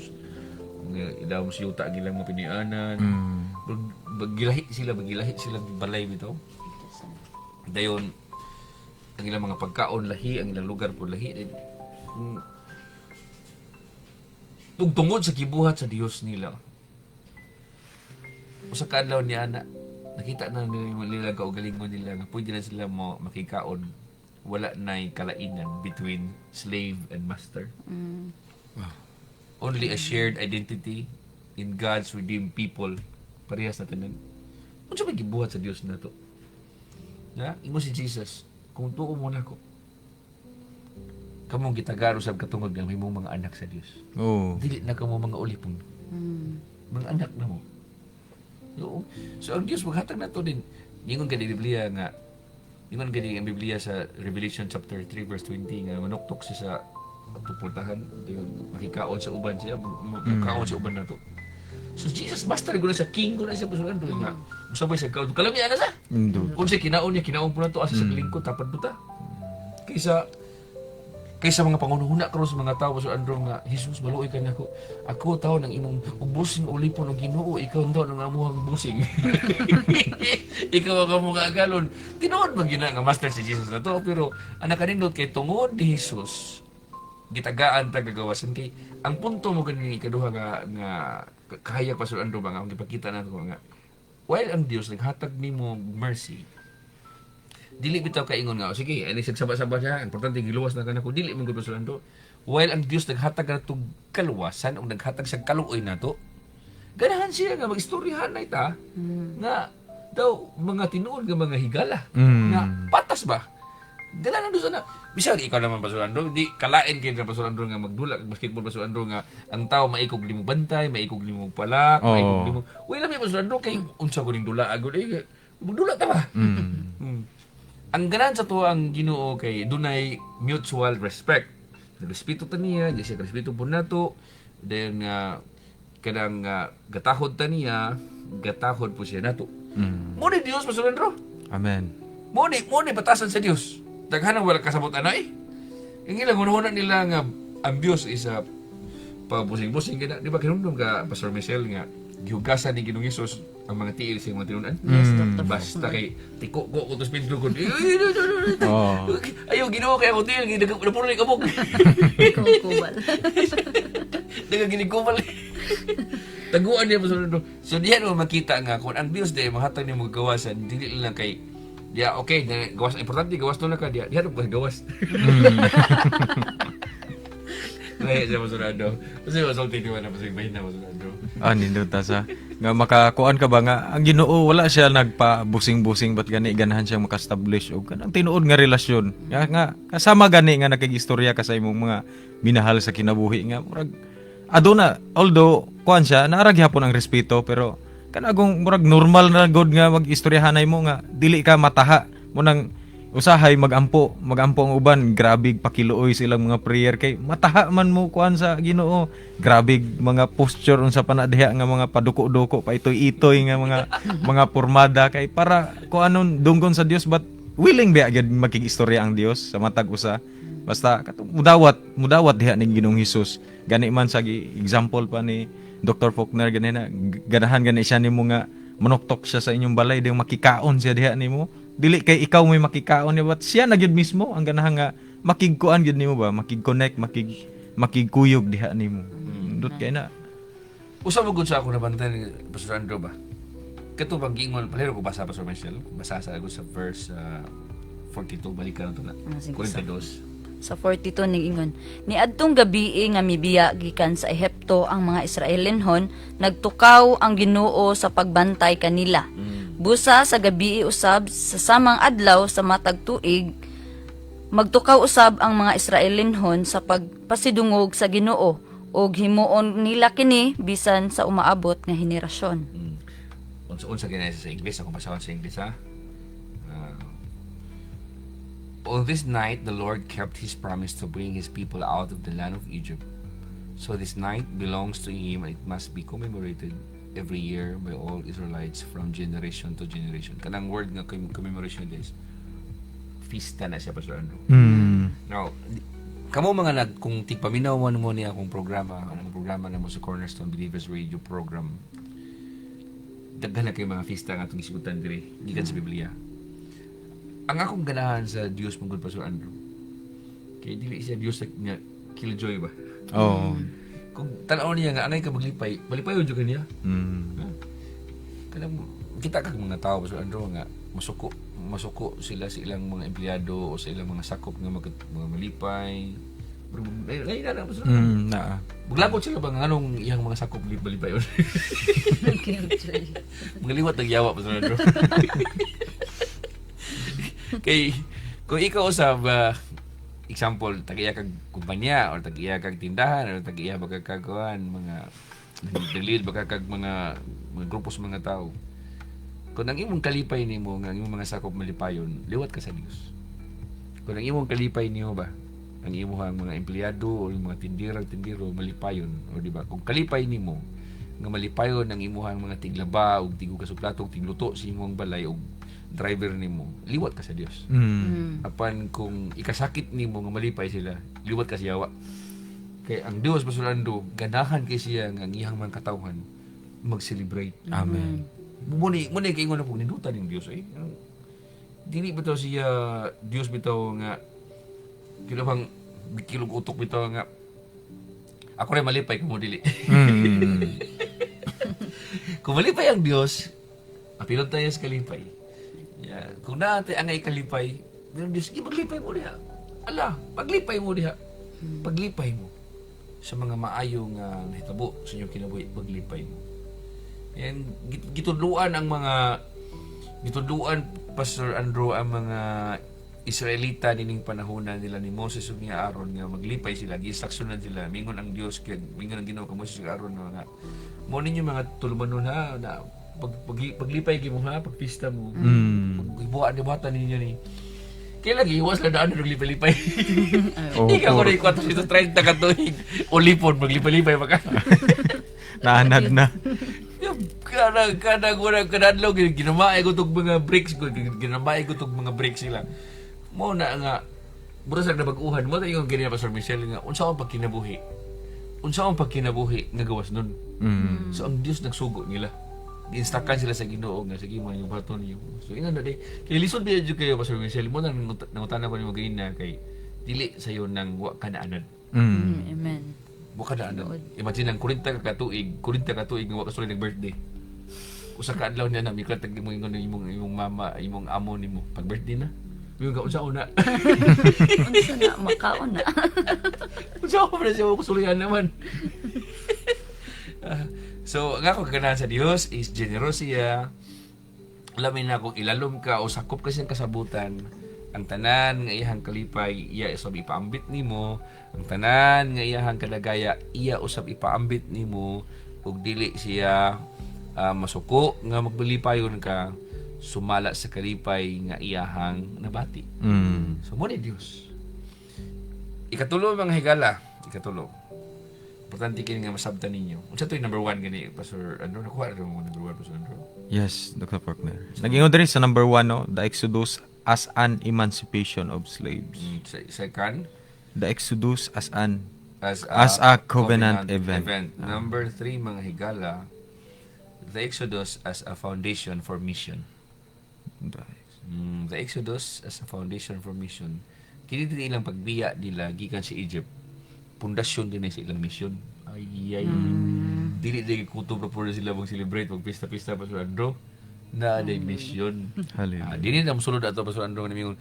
idawom sa yuta gilang mga pinianan. Bagilahi sila balay bitaw. Dayon ang ilang mga pagkaon lahi, ang ilang lugar po lahi. Tungtungod sa kibuhat sa Dios nila. Usa ka adlaw ni ana, nakita na nila kaugalingon nila nga pwede na sila mo makikaon. Wala na'y kalainan between slave and master. Only a shared identity in God's redeemed people. Parehas na tanan. Unsa may gibuhat sa Dios nato? Na imo si Jesus, kung tuo mo na ko. Kamong gitagaro sab katungod nga may mga anak sa Dios. Dili na kamo mga ulipon. Mga anak na mo. So ang Dios maghatag nato din. Ingon gani Biblia nga ingon gani ang Biblia sa Revelation chapter 3 verse 20 nga manuktok siya sa pupuntahan, makikaon sa uban siya, makikaon sa uban nato. So Jesus master guna sa king guna siya pasulan do nga. Musabay sa kaon. Kalami ana sa. Unsa kinaon po nato asa sa lingkod tapad buta. Kaysa mga pangunahuna karon sa mga tawo so andro nga Jesus baluoy ka nako. Ako tao nang imong ubusing ulipon og Ginoo, ikaw daw nang amuhang busing. Ikaw ang mga galon. Tinuod man gina nga master si Jesus na to pero anak kanindot kay tungod ni Jesus gitagaan ta gagawasan kay ang punto mo gani kaduha nga kahaya pa sa andro ba nga gipakita nato nga while ang Dios naghatag nimo mercy dili bitaw kaingon nga sige ani sagsaba-saba siya importante giluwas na kanako dili man gud pasulando while ang Dios naghatag nato kaluwasan ug naghatag sa kaluoy nato ganahan siya nga magistoryahan na ita nga daw mga tinuod nga mga higala nga patas ba ganahan do sana bisag ikaw naman pasulando di kalain kay pasulando nga magdula basketball pasulando nga ang tao maikog limo bantay maikog limo palak maikog limo wala may pasulando kay unsa ko ning dula agud magdula ta ba ang ganan sa to ang Ginoo kay dunay mutual respect. Respeto ta niya, di siya respeto po nato. Then kanang gatahod ta niya, gatahod po siya nato. Mo ni Dios pasulandro. Amen. Mo ni batasan sa Dios. Daghan wala kasabot ana Ang ilang una nila nga ang Dios is pabusing-busing gina. Di ba kinundom ka Pastor Michelle nga gihugasan ni Ginoong Hesus ang mga tiil sa mga tinunan. Yes, Dr. Basta kay tiko ko utos pindro ko. Oh. Ayaw Ginoo kay ako tiil na puro ni kabog. Kubal. Daga ginikubal. Taguan niya pasulando. So diyan mo makita nga kung ang Dios day mahatag ni mo gawasan dili lang kay dia okay gawas importante gawas to na ka dia gawas. Lahi siya pasulando. Kasi masulti di na pasig na pasulando. Nindot ta sa nga makakuan ka ba nga ang Ginoo wala siya nagpa-busing-busing bat gani ganahan siyang maka-establish og kanang tinuod nga relasyon. Nga kasama gani nga nakigistorya ka sa imong mga minahal sa kinabuhi nga murag aduna although kuan siya naara gyapon ang respeto pero kanagong murag normal na god nga mag-istoryahanay mo nga dili ka mataha mo nang usahay magampo ang uban grabe pakiluoy silang mga prayer kay mataha man mo kuan sa Ginoo grabe mga posture unsa pa na diha nga mga paduko-duko pa itoy-itoy nga mga pormada kay para kuanon dunggon sa Dios but willing ba gyud makigistorya ang Dios sa matag usa basta mudawat diha ning Ginoong Hesus gani man sa example pa ni Dr. Faulkner gani na ganahan gani siya nimo nga monoktok siya sa inyong balay ding makikaon siya diha nimo dili kay ikaw may makikaon niya but siya na gyud mismo ang ganahan nga makigkuan gyud nimo ba makig-connect makigkuyog diha nimo ndot kay na usa mo gud sa ako nabantan Pastor Andrew ba katubang giingon palero ko basa pa sa Michelle. Basa sa ako sa verse 42 balikan to na. Sige, 42. Sa 42 ning ingon, niadtong gabii nga mibiya gikan sa Ehipto ang mga Israelinhon, nagtukaw ang Ginoo sa pagbantay kanila. Busa sa gabii usab sa samang adlaw sa matag tuig, magtukaw usab ang mga Israelinhon sa pagpasidungog sa Ginoo ug himuon nila kini bisan sa umaabot nga henerasyon. Unsa ginasa sa English ako basahon sa English ha. On this night, the Lord kept His promise to bring His people out of the land of Egypt. So this night belongs to Him, and it must be commemorated every year by all Israelites from generation to generation. Kanang word nga commemoration is feasta na siya pa sa ano. Now, kamo mga kung tigpaminaw mo niya akong programa, anong programa na mo sa Cornerstone Believers Radio program, daghan na kay mga feasta nga itong isigutan diri, gikan sa Biblia. Ang akong ganahan sa Diyos mong Pastor Andrew, kaya dili siya Diyos nga killjoy ba? Oh. Kung tanaw niya nga, angay ka maglipay, malipayon dyan kanya. Kanang kita kag mga tao, Pastor Andrew, nga masuko sila sa ilang mga empleyado o sa ilang mga sakop nga mga malipay. Lain na Pastor Andrew. Buglapot sila ba nga anong iyang mga sakop malipayon? Mga liwat nagyawa, Pastor Andrew. Kay kung ikaw usab example tag-iya kag kumpanya or tag-iya kag tindahan or tag-iya ba kag mga delete ba kag mga grupo sa mga tao, kung ang imong kalipay nimo nga ang imong mga sakop malipayon, liwat ka sa Dios. Kung ang imong kalipay nimo ba ang imong mga empleyado o mga tindiro malipayon, o di ba, kung kalipay nimo nga malipayon ang imong mga tiglaba ug tigo kasuplato ug tigluto sa imong balay ug driver nimo, liwat ka sa Dios. Apan kung ikasakit nimo nga malipay sila, liwat ka sa yawa. Kay ang Dios pasulando, ganahan kay siya nga ang iyang mga katawhan mag-celebrate. Amen. Muni kay ingon na pug nindutan ning Dios ay. Dili bitaw siya Dios bitaw nga kinabang kilog utok bitaw nga ako rin malipay kung mo dili. Kung malipay ang Dios, apilon tayo sa kalipay. Yeah. Kung natin ang ay kalipay, Diyos, maglipay mo diha. Ala, maglipay mo diha. Paglipay mo sa mga maayong nahitabo sa inyong kinabuhi, paglipay mo. And gitudluan Pastor Andrew ang mga Israelita nining panahona nila ni Moses ug ni Aaron nga maglipay sila, giinstruksyonan sila, mingon ang Dios kay mingon ang Ginoo kay Moses ug Aaron nga mo ninyo mga tulumanon ha na paglipay gyud mo ha, pagpista mo. Ibuhat ninyo ni. Kaya lagi iwas na daan ng lipay-lipay. Ikaw ko rin 430 katuig. Ulipon, maglipay-lipay pa ka. Naanad na. Kadadlaw, ginamay ko itong mga bricks ko. Ginamay ko itong mga bricks sila. Mo na nga, buras lang na baguhan. Mo na yung ganyan pa Sir Michelle nga, unsa akong pagkinabuhi. Nga gawas nun. So ang Diyos nagsugo nila. Gi-instructan sila sa Ginoo nga sige mo yung baton niyo. So ina na day. Kay lison ba jud kayo Pastor Michelle mo nang nangutana ko ni magina kay dili sayo nang wa kanaanan. Amen. Wa kanaanan. Imagine ang 40 ka tuig nga wa ka sulay nag-birthday. Usa ka adlaw niya na miklat tag imong mama, imong amo nimo pag birthday na. Yung ka unsa una. Unsa na makaon na. Unsa pa siya ko sulian naman. So, ang ako kaganahan sa Dios is generous siya. Lamin na kung ilalom ka o sakop ka siyang kasabutan, ang tanan nga iyahang kalipay, iya usab ipaambit nimo. Ang tanan nga iyahang kadagaya, iya usab ipaambit nimo. Ug dili siya masuko nga magbalipayon ka, sumala sa kalipay nga iyahang nabati. So, mo ni Dios. Ikatulo mga higala, importante kini nga masabtan ninyo. Unsa toy number 1 gani Pastor Andrew, nakuha ra mo number 1 Pastor Andrew. Yes, Dr. Faulkner. Nag-ingon diri sa number 1 no, the Exodus as an emancipation of slaves. Second, The Exodus as a covenant event. Number 3 mga higala, the Exodus as a foundation for mission. The Exodus as a foundation for mission. Kini din ilang pagbiya nila gikan sa Egypt. Pundasyon din sa ilang mission. Ay. Dili kutob na po sila mag-celebrate, mag-pista-pista pa sa Andro. na day mission. Hallelujah. Dili na musulod ato Pastor Andrew nga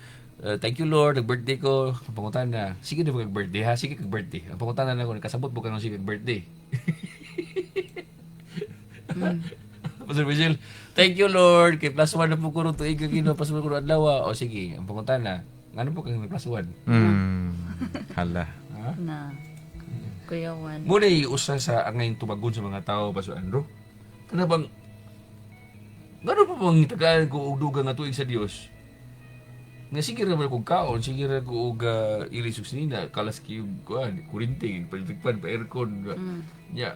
thank you Lord, nag-birthday ko. Ang pangutan na, sige na mag-birthday ha, sige kag-birthday. Ang pangutan na ako, kasabot mo ka nung sige kag-birthday. Pastor Michelle, thank you Lord, kay plus 1 na po ko rin tuig kag Ginoo, pas mo ko adlaw. O sige, ang pangutan na, ngano po kang plus 1? Hala. Ha? Na. Kuya Juan. Muna usa sa angay tumagon sa mga tao, Pastor Andrew. Kana bang, ngano pa bang tagaan ko og dugang nga tuig sa Dios? Nga sige ra man kog kaon, sige ra ko og ilisog sinina, kalas kiyog kuan, kurinting, paligpan pa aircon. Nya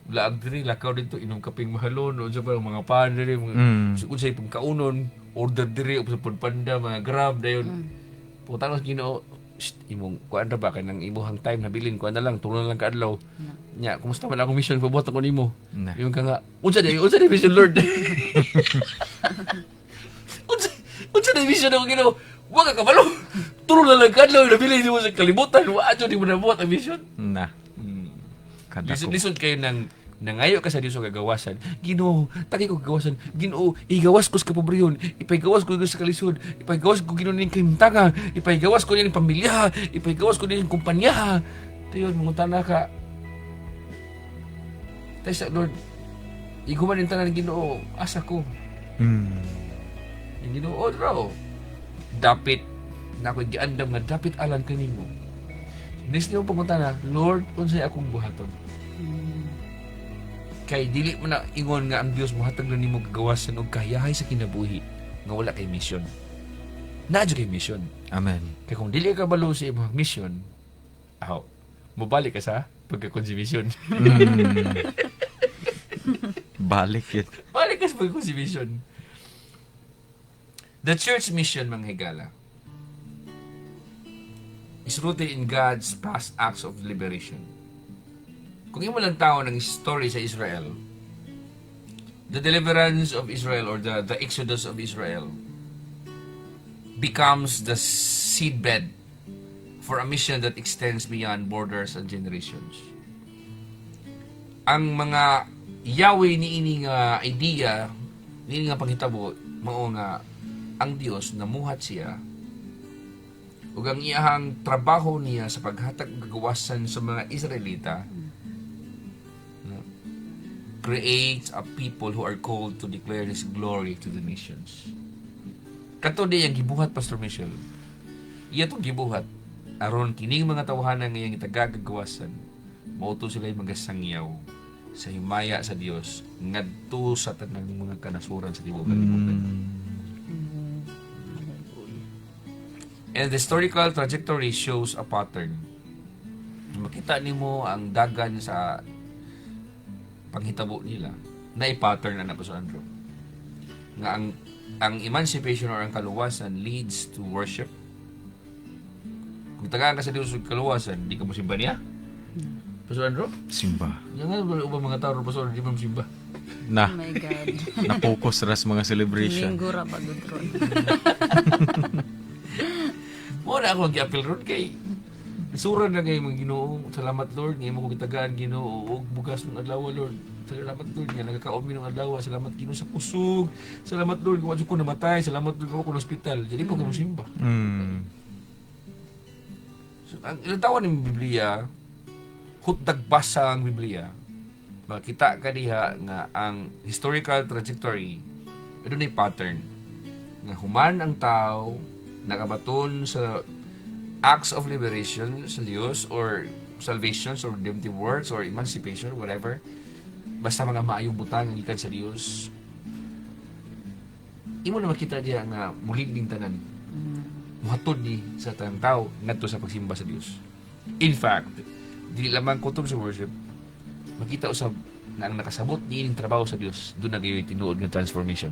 laag diri lakaw dito inom kaping mahalon unsa pa mga pan diri mga unsay pagkaunon, order diri sa panda mga grab dayon. Putang sa Ginoo, imong kuan ra ba kanang imuhang time nabilin kuan na lang tulong na lang kaadlaw. Nya kumusta man akong mission pabuhat ako nimo? Yung ka nga unsa di mission Lord? Unsa na mission ako Ginoo? Wa ka kabalo. Tulong na lang kadlaw nabilin mo sa kalibutan, wa ato di mo nabuhat ang mission. Na. Kadako. Lisod kayo ng nangayo ka sa Dios o gagawasan. Ginoo, taki ko gagawasan. Ginoo, igawas ko sa kapobrehon. Ipaigawas ko sa kalisod. Ipaigawas ko Ginoo ning kahimtangan. Ipaigawas ko ning pamilya. Ipaigawas ko ning kumpanya. Tayon mangutan na ka. Tayo sa Lord, iguman yung tanan ng Ginoo, asa ko. Yung Ginoo, raw. Dapit na ako'y giandam nga dapit alam kanimo. Next niyo pumunta na, Lord, unsay akong buhaton? Kay dili mo na ingon nga ang Dios mohatag na nimo gagawasan og kayahay sa kinabuhi nga wala kay mission. Naa kay mission. Amen. Kay kung dili ka balo sa imong mission, mobalik ka sa pagka-consumption. Balik yun. Balik ka sa pagka-consumption. The church mission, mga higala, is rooted in God's past acts of liberation. Kung imo lang tao ng story sa Israel, the deliverance of Israel or the exodus of Israel becomes the seedbed for a mission that extends beyond borders and generations. Ang mga Yahweh niini nga idea, niini nga panghitabo, mao nga ang Dios namuhat siya ug ang iyahang trabaho niya sa paghatag og kagawasan sa mga Israelita, creates a people who are called to declare His glory to the nations. Kato di ang gibuhat Pastor Michelle. Iya tong gibuhat aron kining mga tawhanan nga iyang itagagagawasan mauto sila magasangyaw sa himaya sa Dios ngadto sa tanang mga kanasuran sa tibuok kalibutan. And the historical trajectory shows a pattern. Makita nimo ang dagan sa panghitabo nila na i-pattern na Pastor Andrew. Nga ang emancipation or ang kaluwasan leads to worship. Kung tagaan ka sa Diyos kaluwasan, di ka mo simba niya? Pastor Andrew? Simba. Yan nga, ubang mga tao, Pastor, di mo simba. Na. Oh my God. Na-focus ras mga celebration. Linggo ra pagod ron. Muna ako ang-appeal ron kay Suran na kayo mga Ginoo. Salamat Lord. Ngayon mo ko kitagaan Ginoo. Og bugas ng adlaw Lord. Salamat Lord. Nga nagkakaon mi ng adlaw. Salamat Ginoo sa pusog. Salamat Lord. Kung ko namatay. Salamat Lord ko ng ospital. Jadi ko kamo simba. So, ang ilatawan ng Biblia, hutdag basa ang Biblia. Makita ka diha nga ang historical trajectory. Ito na pattern. Nga human ang tao nakabaton sa acts of liberation sa Diyos or salvations or redemptive works or emancipation, whatever. Basta mga maayong butang ang ikan sa Diyos. Imo na makita diya nga muhigning tanan. Muhatod ni sa tanang tao ngadto sa pagsimba sa Diyos. In fact, dili lamang kutob sa worship, makita usab na ang nakasabot niining trabaho sa Diyos, doon na gayon tinuod ng transformation.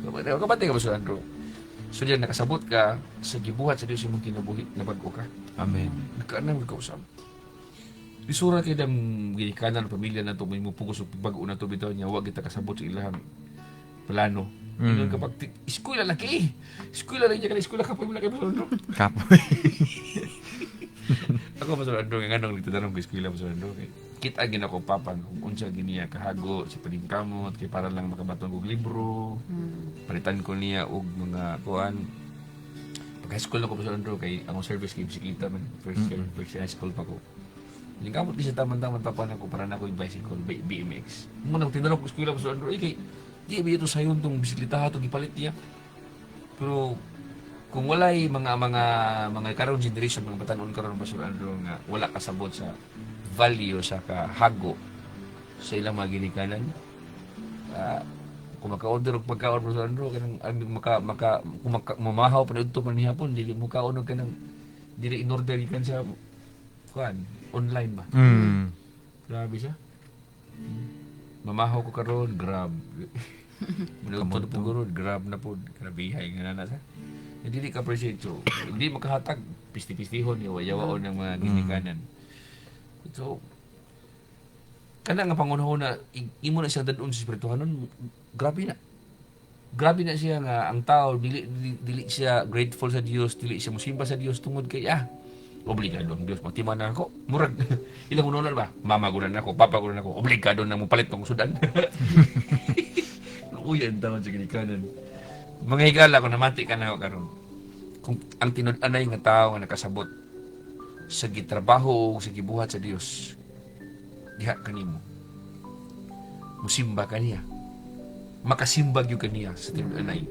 Kapatid ka ba sa Andrew? So diyan nakasabot ka sa gibuhat sa Dios imong kinabuhi na bag-o ka. Amen. Nagkaanang magkausap. Isura kay dam ginikanan ng pamilya na to may mupugos og bag-o na to bitaw niya wa kita kasabot sa ilahang plano. Ingon kapag eskwela laki. Eskwela lang niya kana eskwela ka pa mo laki pa. Kapoy. Ako pa sa Andro nga nganong nagtatanong ko eskwela pa sa Andro kay kita gina ko papan kung unsa giniya kahago sa paningkamot kay para lang makabaton og libro. Palitan ko niya og mga kuan. Pag high school ako pa sa Andro kay ang service kay bisikleta man first year high school pa ko. Paningkamot di sa taman-taman papan ako para na ko yung bicycle BMX. Mo nang tinalok ko eskwela pa sa Andro kay di ba ito sayon tong bisikleta to gipalit niya. Pero kung walay mga karong generation mga batanon karon pa sa Andro nga wala kasabot sa value sa kahago sa ilang mga ginikanan. Kung maka-order og pagkaon sa Andro kanang mamahaw pa dito man hapon dili mo kaon og kanang dili in-order kan sa kuan online ba. Grabe siya. Mamahaw ko karon Grab. Munod po guro Grab na po grabihay nga na sa. Hindi ka appreciate so hindi makahatag pisti-pistihon yawa-yawaon ng mga ginikanan. So, kana nga pangunahon na imo na siya dadun sa espirituhanon, grabe na. Grabe na siya nga ang tao dili siya grateful sa Dios, dili siya musimba sa Dios tungod kay obligado ang Dios magtima na ako. Murag ilang unon ba? Mama ko na ako, papa ko na ako, obligado na mo palit tong sudan. Uy, ang tawag sa ginikanan. Mga higala ko namati ka na ako karon. Kung ang tinud-anay nga tao nga nakasabot sa gitrabaho o sa gibuhat sa Dios diha kanimo musimba kaniya makasimbag yung kaniya sa tinud-anay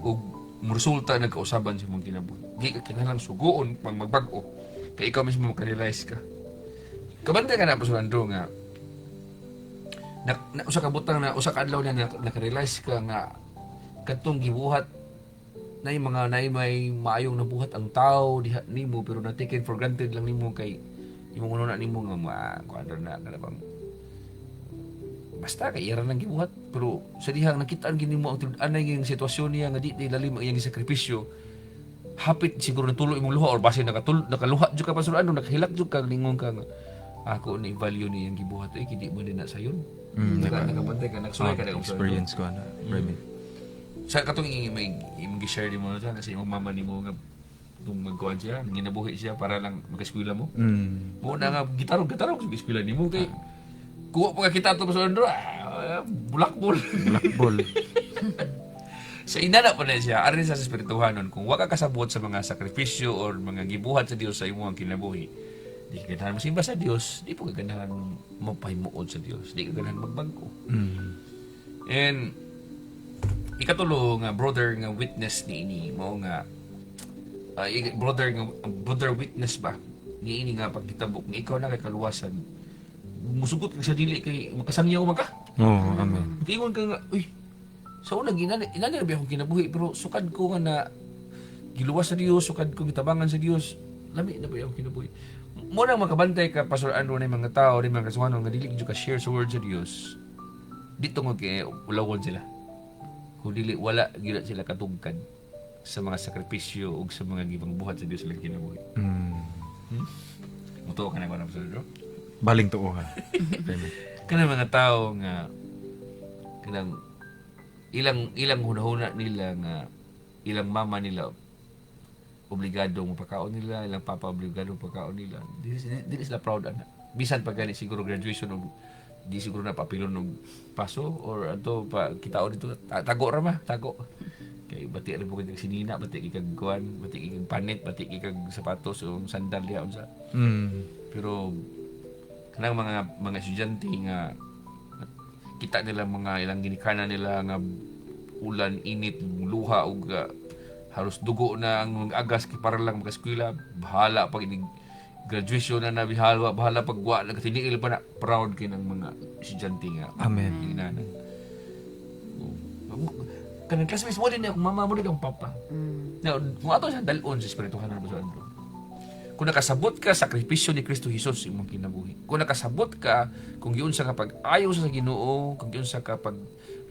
ug resulta nagkausaban sa imong kinabuhi di ka kinahanglan sugoon pang magbag-o kay ikaw mismo makarealize ka kabantay ka na pa sa Andro nga usa ka butang na usa ka adlaw na nakarealize ka nga katong gibuhat na yung mga may maayong nabuhat ang tao diha nimo pero na taken for granted lang nimo kay imong una nimo nga kuadro na kada bang basta kay ira nang gibuhat pero sa dihang nakitaan gini mo ang anay yung sitwasyon niya nga di lalim ang iyang sakripisyo hapit siguro natulo imong luha or base nakaluha jud ka pasulan nakahilak jud ka lingon ka nga ako ni value ni yang gibuhat kidi mo din na sayon nakabantay ka nagsulay ka experience ko na Remy. Sa katong may gi-share di mo na siya kasi yung mama ni mo nga nung magkuhan siya, ginabuhi siya para lang mag-eskwela mo. Muna nga, gitarog sa eskwela ni mo kay kuha pa kita ito sa Andro, bulakbol. Sa inana pa na siya, arin sa espirituhanon, kung waka kasabot sa mga sakripisyo or mga gibuhat sa Dios sa imo ang kinabuhi, di ka ganahan masimba sa Dios, di po ka ganahan mapahimuod sa Dios, di ka ganahan magbangko. And ikatulo nga brother nga witness ni mao nga brother witness ba niini nga pagkitabok nga ikaw na kay kaluwasan musugot ka sa dili kay makasangyaw man ka amen ingon ka nga uy sa una inani ba akong kinabuhi pero sukad ko nga na giluwas sa Dios sukad ko gitabangan sa Dios lami na ba akong kinabuhi mo nang makabantay ka Pastor Andrew na mga tao ni mga kasuhanon nga dili gyud ka share sa word sa Dios dito nga kay ulawon sila kung dili wala gila sila katugkad sa mga sakripisyo o sa mga gibang buhat sa Dios sila kinabuhi. Mutuo ka na ba na Pastor? Baling tuo ha. Kanang mga tao nga kanang ilang hunahuna nila nga ilang mama nila obligado mo pagkaon nila, ilang papa obligado pagkaon nila. Dili sila proud ana. Bisan pag gani siguro graduation o di siguro na papilon ng paso or ato pa kitaon dito tago ra tago kay bati rin po kag sinina bati kag kuan bati kag panit bati kag sapatos o sandal diha unsa pero kanang mga estudyante nga kita nila mga ilang ginikanan nila nga ulan init luha ug halos dugo na ang agas kay para lang mag-eskwela bahala pag graduation na bahala pagwa nagtiniil pa na proud kay ng mga estudyante nga amen inanan kanang classmates mo din akong mama mo din akong papa now kung ato siya dalon sa espirituhan ng Pastor Andrew kung nakasabot ka sakripisyo ni Kristo Jesus imong kinabuhi kung nakasabot ka kung giun sa pag-ayo sa Ginoo kung giun sa pag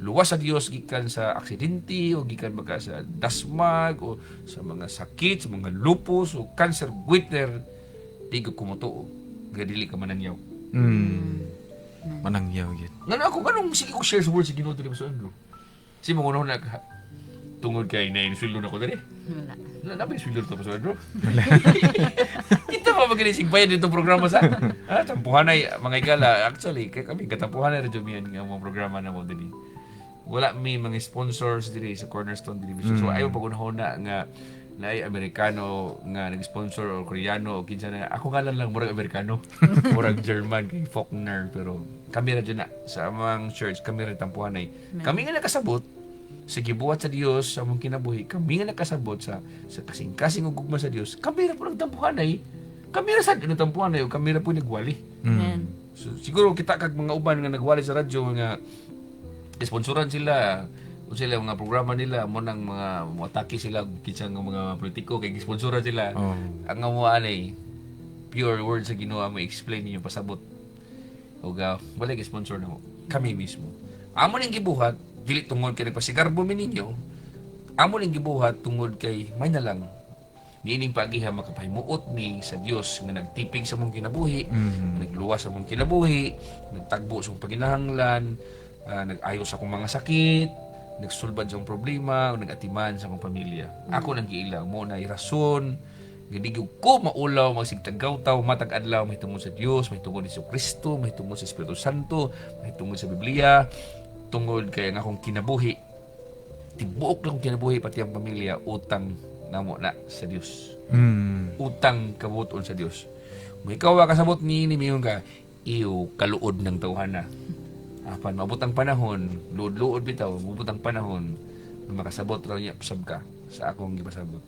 luwas sa Dios gikan sa aksidente o gikan baga sa dasmag o sa mga sakit sa mga lupus o cancer goiter di ko kumutuo gadili ka manangyaw manangyaw yun nga ako kanong sige ko share sa word sa Ginoo dili sa Andrew si mo kuno na tungod kay na insuldo na ko dali Wala. na ba insuldo to sa Andrew kita pa gini sigbayan dito programa sa tampuhanay mga igala. Actually, kay kami katampuhanay ra jud mi nga mga programa na mo dili. Wala mi mga sponsors diri sa Cornerstone Television. So ayo pagunahona nga naay Amerikano nga nag-sponsor o Koreano o kinsa na. Ako nga lang murag Amerikano, murag German kay Faulkner, pero kami ra dyan na sa amang church, kami ra tampuhanay. Kami nga nakasabot sa gibuhat sa Dios sa among kinabuhi, kami nga nakasabot sa kasing-kasing ug gugma sa Dios. Kami ra po nagtampuhanay. Kami ra sad nagtampuhanay ug kami ra po nagwali. Amen. So, siguro kita kag mga uban nga nagwali sa radyo nga sponsoran sila o sila mga programa nila mo nang mga atake sila kinsa nga mga politiko kay sponsoran sila. Oh. Ang amo anay pure words sa Ginoo mo explain ninyo pasabot. O wala kay sponsor na mo. Kami mismo. Amo ning gibuhat dili tungod kay nagpasigarbo mi ninyo. Amo ning gibuhat tungod kay may na lang niining pagiha makapahimuot ni sa Dios nga nagtipig sa mong kinabuhi, nagluwas sa mong kinabuhi, nagtagbo sa mong paginahanglan, nag-ayos sa akong mga sakit, nagsulbad sa akong problema, o nag-atiman sa akong pamilya. Ako nang giila mo na rason, gidigyo ko maulaw, magsigtagaw-taw, matag-adlaw, may tungod sa Dios, may tungod sa Kristo, may tungod sa Espiritu Santo, may tungod sa Biblia, tungod kay ang akong kinabuhi. Tibuok lang akong kinabuhi, pati ang pamilya, utang namo na sa Dios. Utang kabuton sa Dios. Kung ikaw kasabot ni miyon ka, iyo kaluod ng tawhana. Apan mabutang panahon, luod-luod bitaw, mabutang panahon, makasabot raw niya pasab ka sa akong gipasabot.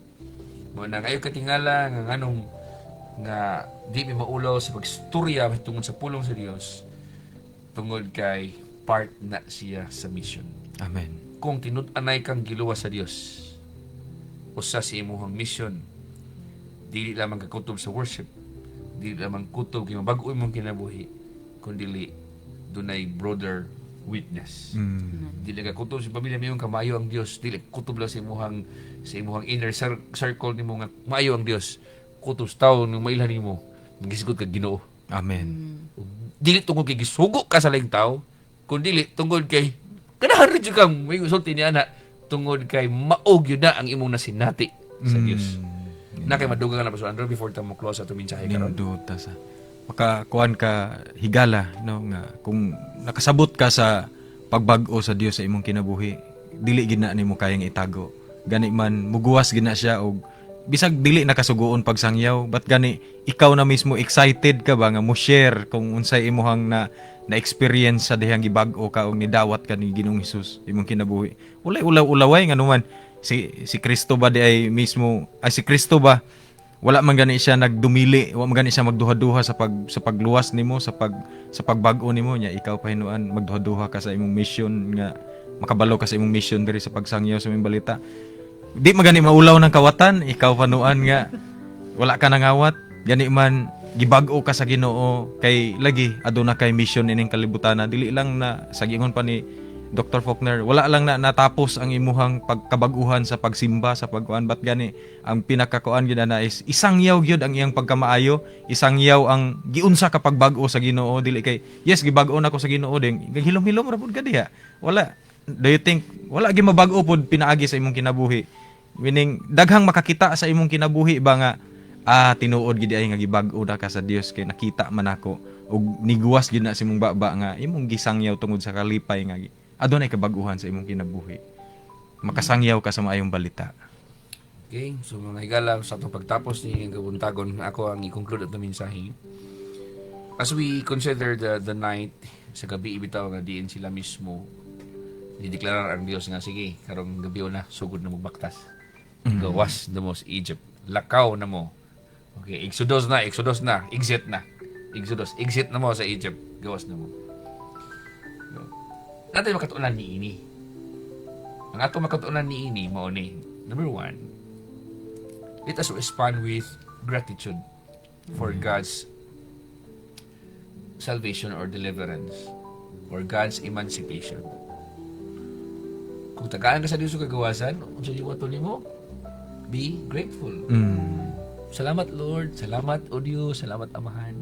Mo na ngayon katingala nga nganong nga di mi maulaw sa pagstorya tungod sa pulong sa Dios tungod kay part na siya sa mission. Amen. Kung tinud-anay kang giluwas sa Dios, usa sa imong mission, dili lamang kakutob sa worship, dili lamang kutob kay mabag-o imong kinabuhi, kundi dunay broader witness. Dili ka kutob sa pamilya mo kamayo ang Dios, dili kutob lang sa imong inner circle nimo nga maayo ang Dios. Kutob sa tawo ng mailhan nimo, magisgot ka Ginoo. Amen. Dili tungod kay gisugo ka sa laing tawo, kundi dili tungod kay kanahan rin kang may usulti ni ana tungod kay maog yun na ang imong nasinati sa Dios. Na kay madugang na Pastor Andrew before ta mo close ato mensahe karon. Ninduta sa makakuan ka higala no nga kung nakasabot ka sa pagbag-o sa Dios sa imong kinabuhi, dili gid na nimo kayang itago. Gani man muguwas gid na siya og bisag dili nakasugoon pagsangyaw, but gani ikaw na mismo excited ka ba nga mo share kung unsay imong na experience sa dihang gibag-o ka og nidawat ka ni Ginoong Hesus imong kinabuhi. Walay ulaw-ulaway nga naman si Kristo ba di ay mismo ay si Kristo ba wala man gani siya nagdumili, wala man gani siya magduha-duha sa pagluwas nimo sa pagbag-o nimo nya ikaw pahinuan magduha-duha ka sa imong mission nga makabalo ka sa imong mission diri sa pagsangyaw sa imong balita. Di magani maulaw ng kawatan, ikaw panuan nga wala ka nangawat, gani man gibag-o ka sa Ginoo kay lagi aduna kay mission ining kalibutan na dili lang na sagingon pa ni Dr. Faulkner, wala lang na natapos ang imuhang pagkabaguhan sa pagsimba sa pagkuan, but gani ang pinakakuan gyud na is isangyaw gyud ang iyang pagkamaayo, isangyaw ang giunsa ka pagbag-o sa Ginoo, dili kay yes gibag-o nako sa Ginoo ding hilom-hilom ra pud ka diha. Wala, do you think wala gyud mabag-o pud pinaagi sa imong kinabuhi? Meaning daghang makakita sa imong kinabuhi ba nga tinuod gid ay nga gibag-o na ka sa Dios kay nakita man ako ug niguwas gyud na sa imong baba nga imong gisangyaw tungod sa kalipay nga adunay kabaguhan sa imong kinabuhi. Makasangyaw ka sa maayong balita. Okay, so mga higala sa atong pagtapos ni gabuntagon, ako ang i-conclude at mensahe. As we consider the night, sa gabi ibitaw nga diin sila mismo dideklarar ang Dios nga sige, karong gabi na sugod na magbaktas. Gawas na mo sa Egypt. Lakaw na mo. Okay, Exodus na, exit na. Exit na mo sa Egypt. Gawas na mo. Natin makatuunan ni ini. Ang ato makatuunan ni ini, mao ni, number 1, let us respond with gratitude for God's salvation or deliverance, or God's emancipation. Kung tagaan ka sa Diyos o kagawasan, kung sa liwato nimo, be grateful. Salamat Lord, salamat o Diyos, salamat Amahan.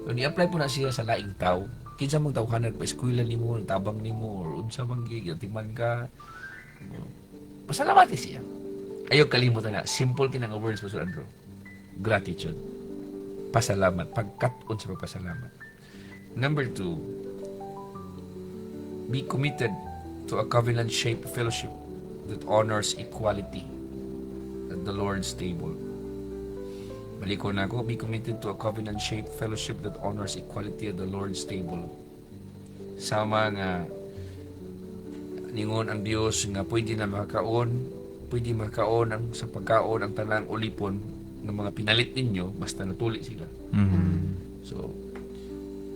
Kung i-apply po na siya sa laing tao, kinsa mong tawhanan pa eskwela nimo, tabang nimo, or unsa man gigatiman ka, pasalamati siya. Ayaw kalimutan na, simple kinang words, Pastor Andrew. Gratitude. pasalamat, pagkat-on sa pagpasalamat. Number 2, be committed to a covenant-shaped fellowship that honors equality at the Lord's table. Baliko na ako, be committed to a covenant-shaped fellowship that honors equality at the Lord's table. Sama nga ningon ang Dios nga pwede makaon ang sa pagkaon ang tanang ulipon ng mga pinalit ninyo basta natuli sila. So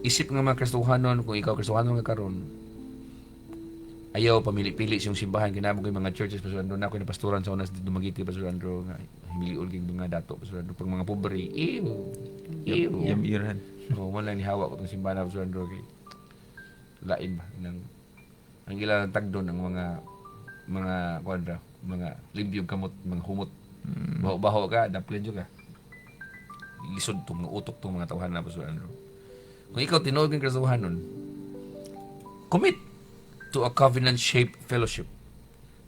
isip nga mga Kristohanon, kung ikaw Kristohanon nga karon, ayaw pamili-pili siyang simbahan. Kinabog yung mga churches, Pastor Andro, na ako na pastoran sa unas dito Magiti, Pastor Andro, nga himiliol kayong mga dato, Pastor Andro, pag mga pobre, Yamiran. man lang nihawa ko itong simbahan na Pastor Andro, kay lain ba, ang ilang tagdon ang mga kwadra, mga limbyong kamot, mga humot, baho-baho ka, daplan ka, lisod itong mga utok itong mga tawhan na Pastor Andro. Kung ikaw tinuod ng Kristohanon, commit to a covenant-shaped fellowship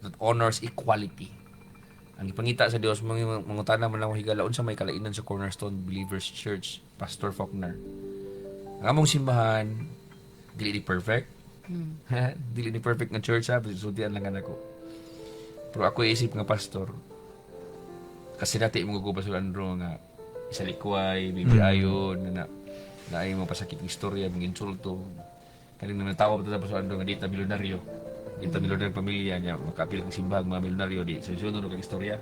that honors equality. Ang ipangita sa Dios, mga tanang man lang higala, unsa may kalainan sa Cornerstone Believers Church, Pastor Faulkner. Ang among simbahan, dili ni perfect. Dili ni perfect nga church, ha? Sultian lang ako. Pero ako isip nga pastor, kasi dati mo guguba sa Andro nga isa likway, bibiayon, na ay mo pasakit ng istorya, mga insulto. Kaling naman tao pa sa Andro nga dita milyonaryo. Dita milyonaryo pamilya niya, makapil ng simbag mga milyonaryo di. So sunod ng istorya.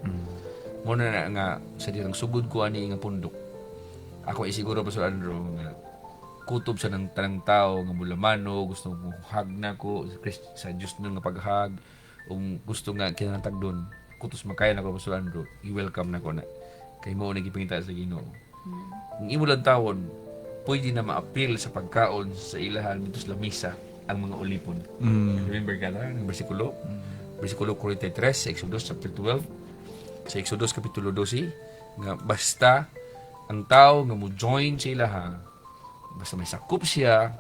Muna na nga sa dirang sugod ko ani nga pundok. Ako isiguro pa sa Andro nga kutob sa ng tanang tao nga mulamano, gusto mo hug na ko sa Diyos nung nga paghag, gusto nga kinatag doon. Kutos makaya na ko pa sa Andro, i-welcome na ko na. Kay mo nagipangita sa Ginoo. Kung imo lang tawon, pwede na ma-appeal sa pagkaon sa ilahan dito sa lamisa ang mga ulipon. Remember ka na ng bersikulo? Bersikulo 43 sa Exodus chapter 12. Sa Exodus kapitulo 12, nga basta ang tao nga mo join sa ilaha, basta may sakop siya,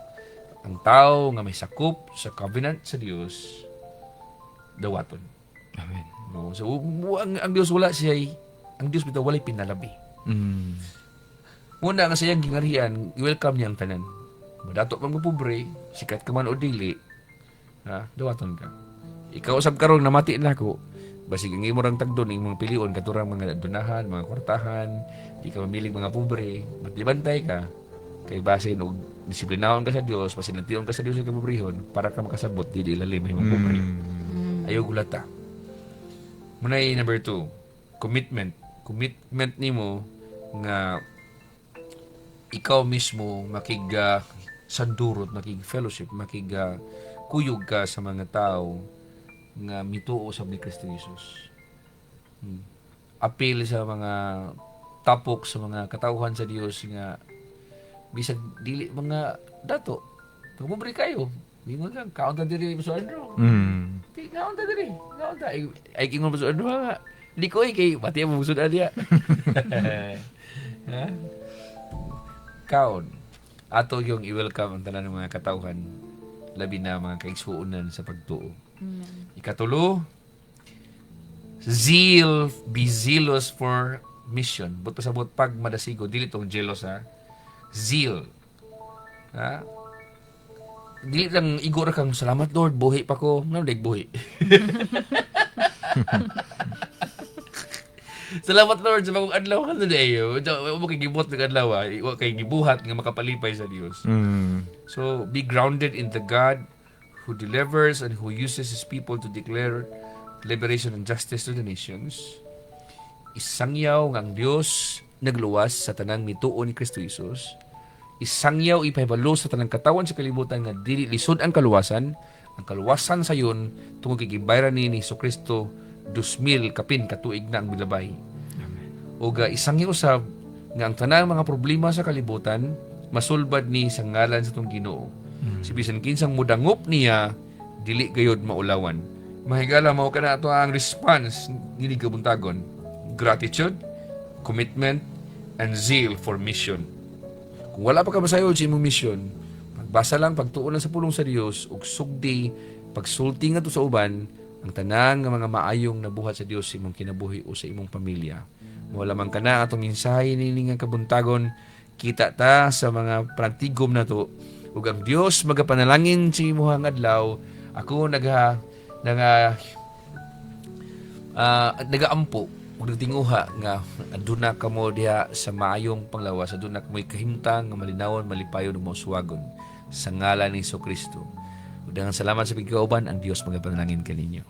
ang tao nga may sakop sa covenant sa Dios, dawaton. Amen. No, so ang Dios wala siya, ang Dios bitaw walay pinalabi. Muna nga sayang gingarihan, i-welcome niya ang tanan. Madato pang pobre, sikat ka man o dili, ha, dawaton ka. Ikaw usab karong namati na ako, basig ang imo rang tagdon imong pilion katurang mga dunahan, mga kwartahan, di ka mamilig mga pobre, matibantay ka, kay basin og disiplinahon ka sa Dios, pasinantion ka sa Dios sa kapobrehon para ka makasabot dili ilalim mga pobre. Ayaw gulata. Munay number 2, commitment. Commitment nimo nga ikaw mismo sandurot, fellowship, kuyog ka sa mga tao nga mituo sa ni Kristo Jesus. Appeal sa mga tapok sa mga katauhan sa Dios nga bisag dili mga dato. Pagmubri kayo, di mo lang kaon ta diri sa Andro. Kaon ta diri. Kaon ta ay kingon sa Andro nga. Di ko kay pati mo musud dia. Ha? Kaon. Ato yung i-welcome ang tanan ng mga katauhan, labi na mga kaigsuonan sa pagtuo. Ikatulo, zeal, be zealous for mission. But pasabot pag madasigo, dili tong jealous, ha? Zeal. Ha? Dili lang igor kang salamat Lord, buhi pa ko. Ano dag buhi? Salamat Lord sa bagong adlaw ka today. Wa mo kay gibot ng adlaw, wa kay gibuhat nga makapalipay sa Dios. So be grounded in the God who delivers and who uses His people to declare liberation and justice to the nations. Isangyaw nga ang Dios nagluwas sa tanang mituo ni Kristo Jesus. Isangyaw ipahibalo sa tanang katawan sa kalibutan nga dili lisod ang kaluwasan. Ang kaluwasan sayon tungod kay gibayran ni Jesucristo 2000 kapin katuig na ang milabay. O isang usab nga ang tanang mga problema sa kalibutan masulbad ni sa ngalan sa tong Ginoo. Si bisan kinsang mudangop niya dili gayud maulawan. Mahigala mao kana ato ang response dili kabuntagon. Gratitude, commitment, and zeal for mission. Kung wala pa ka masayod sa imong mission, pagbasa lang, pagtuon lang sa pulong sa Dios ug sugdi pagsulti ngadto sa uban ang tanang nga mga maayong nabuhat sa Dios sa imong kinabuhi o sa imong pamilya. Wala man kana atong mensahe nini nga kabuntagon, kita ta sa mga practicum na to, ug ang Dios magapanalangin sa imuhang adlaw. Ako nagaampo ug nagtinguha nga aduna kamo diha sa maayong panglawas, aduna kamoy kahimtang nga malinawon, malipayon ug mausuwagon sa ngalan ni Kristo. Ug daghang salamat sa pagkauban, ang Dios magapanalangin kaninyo.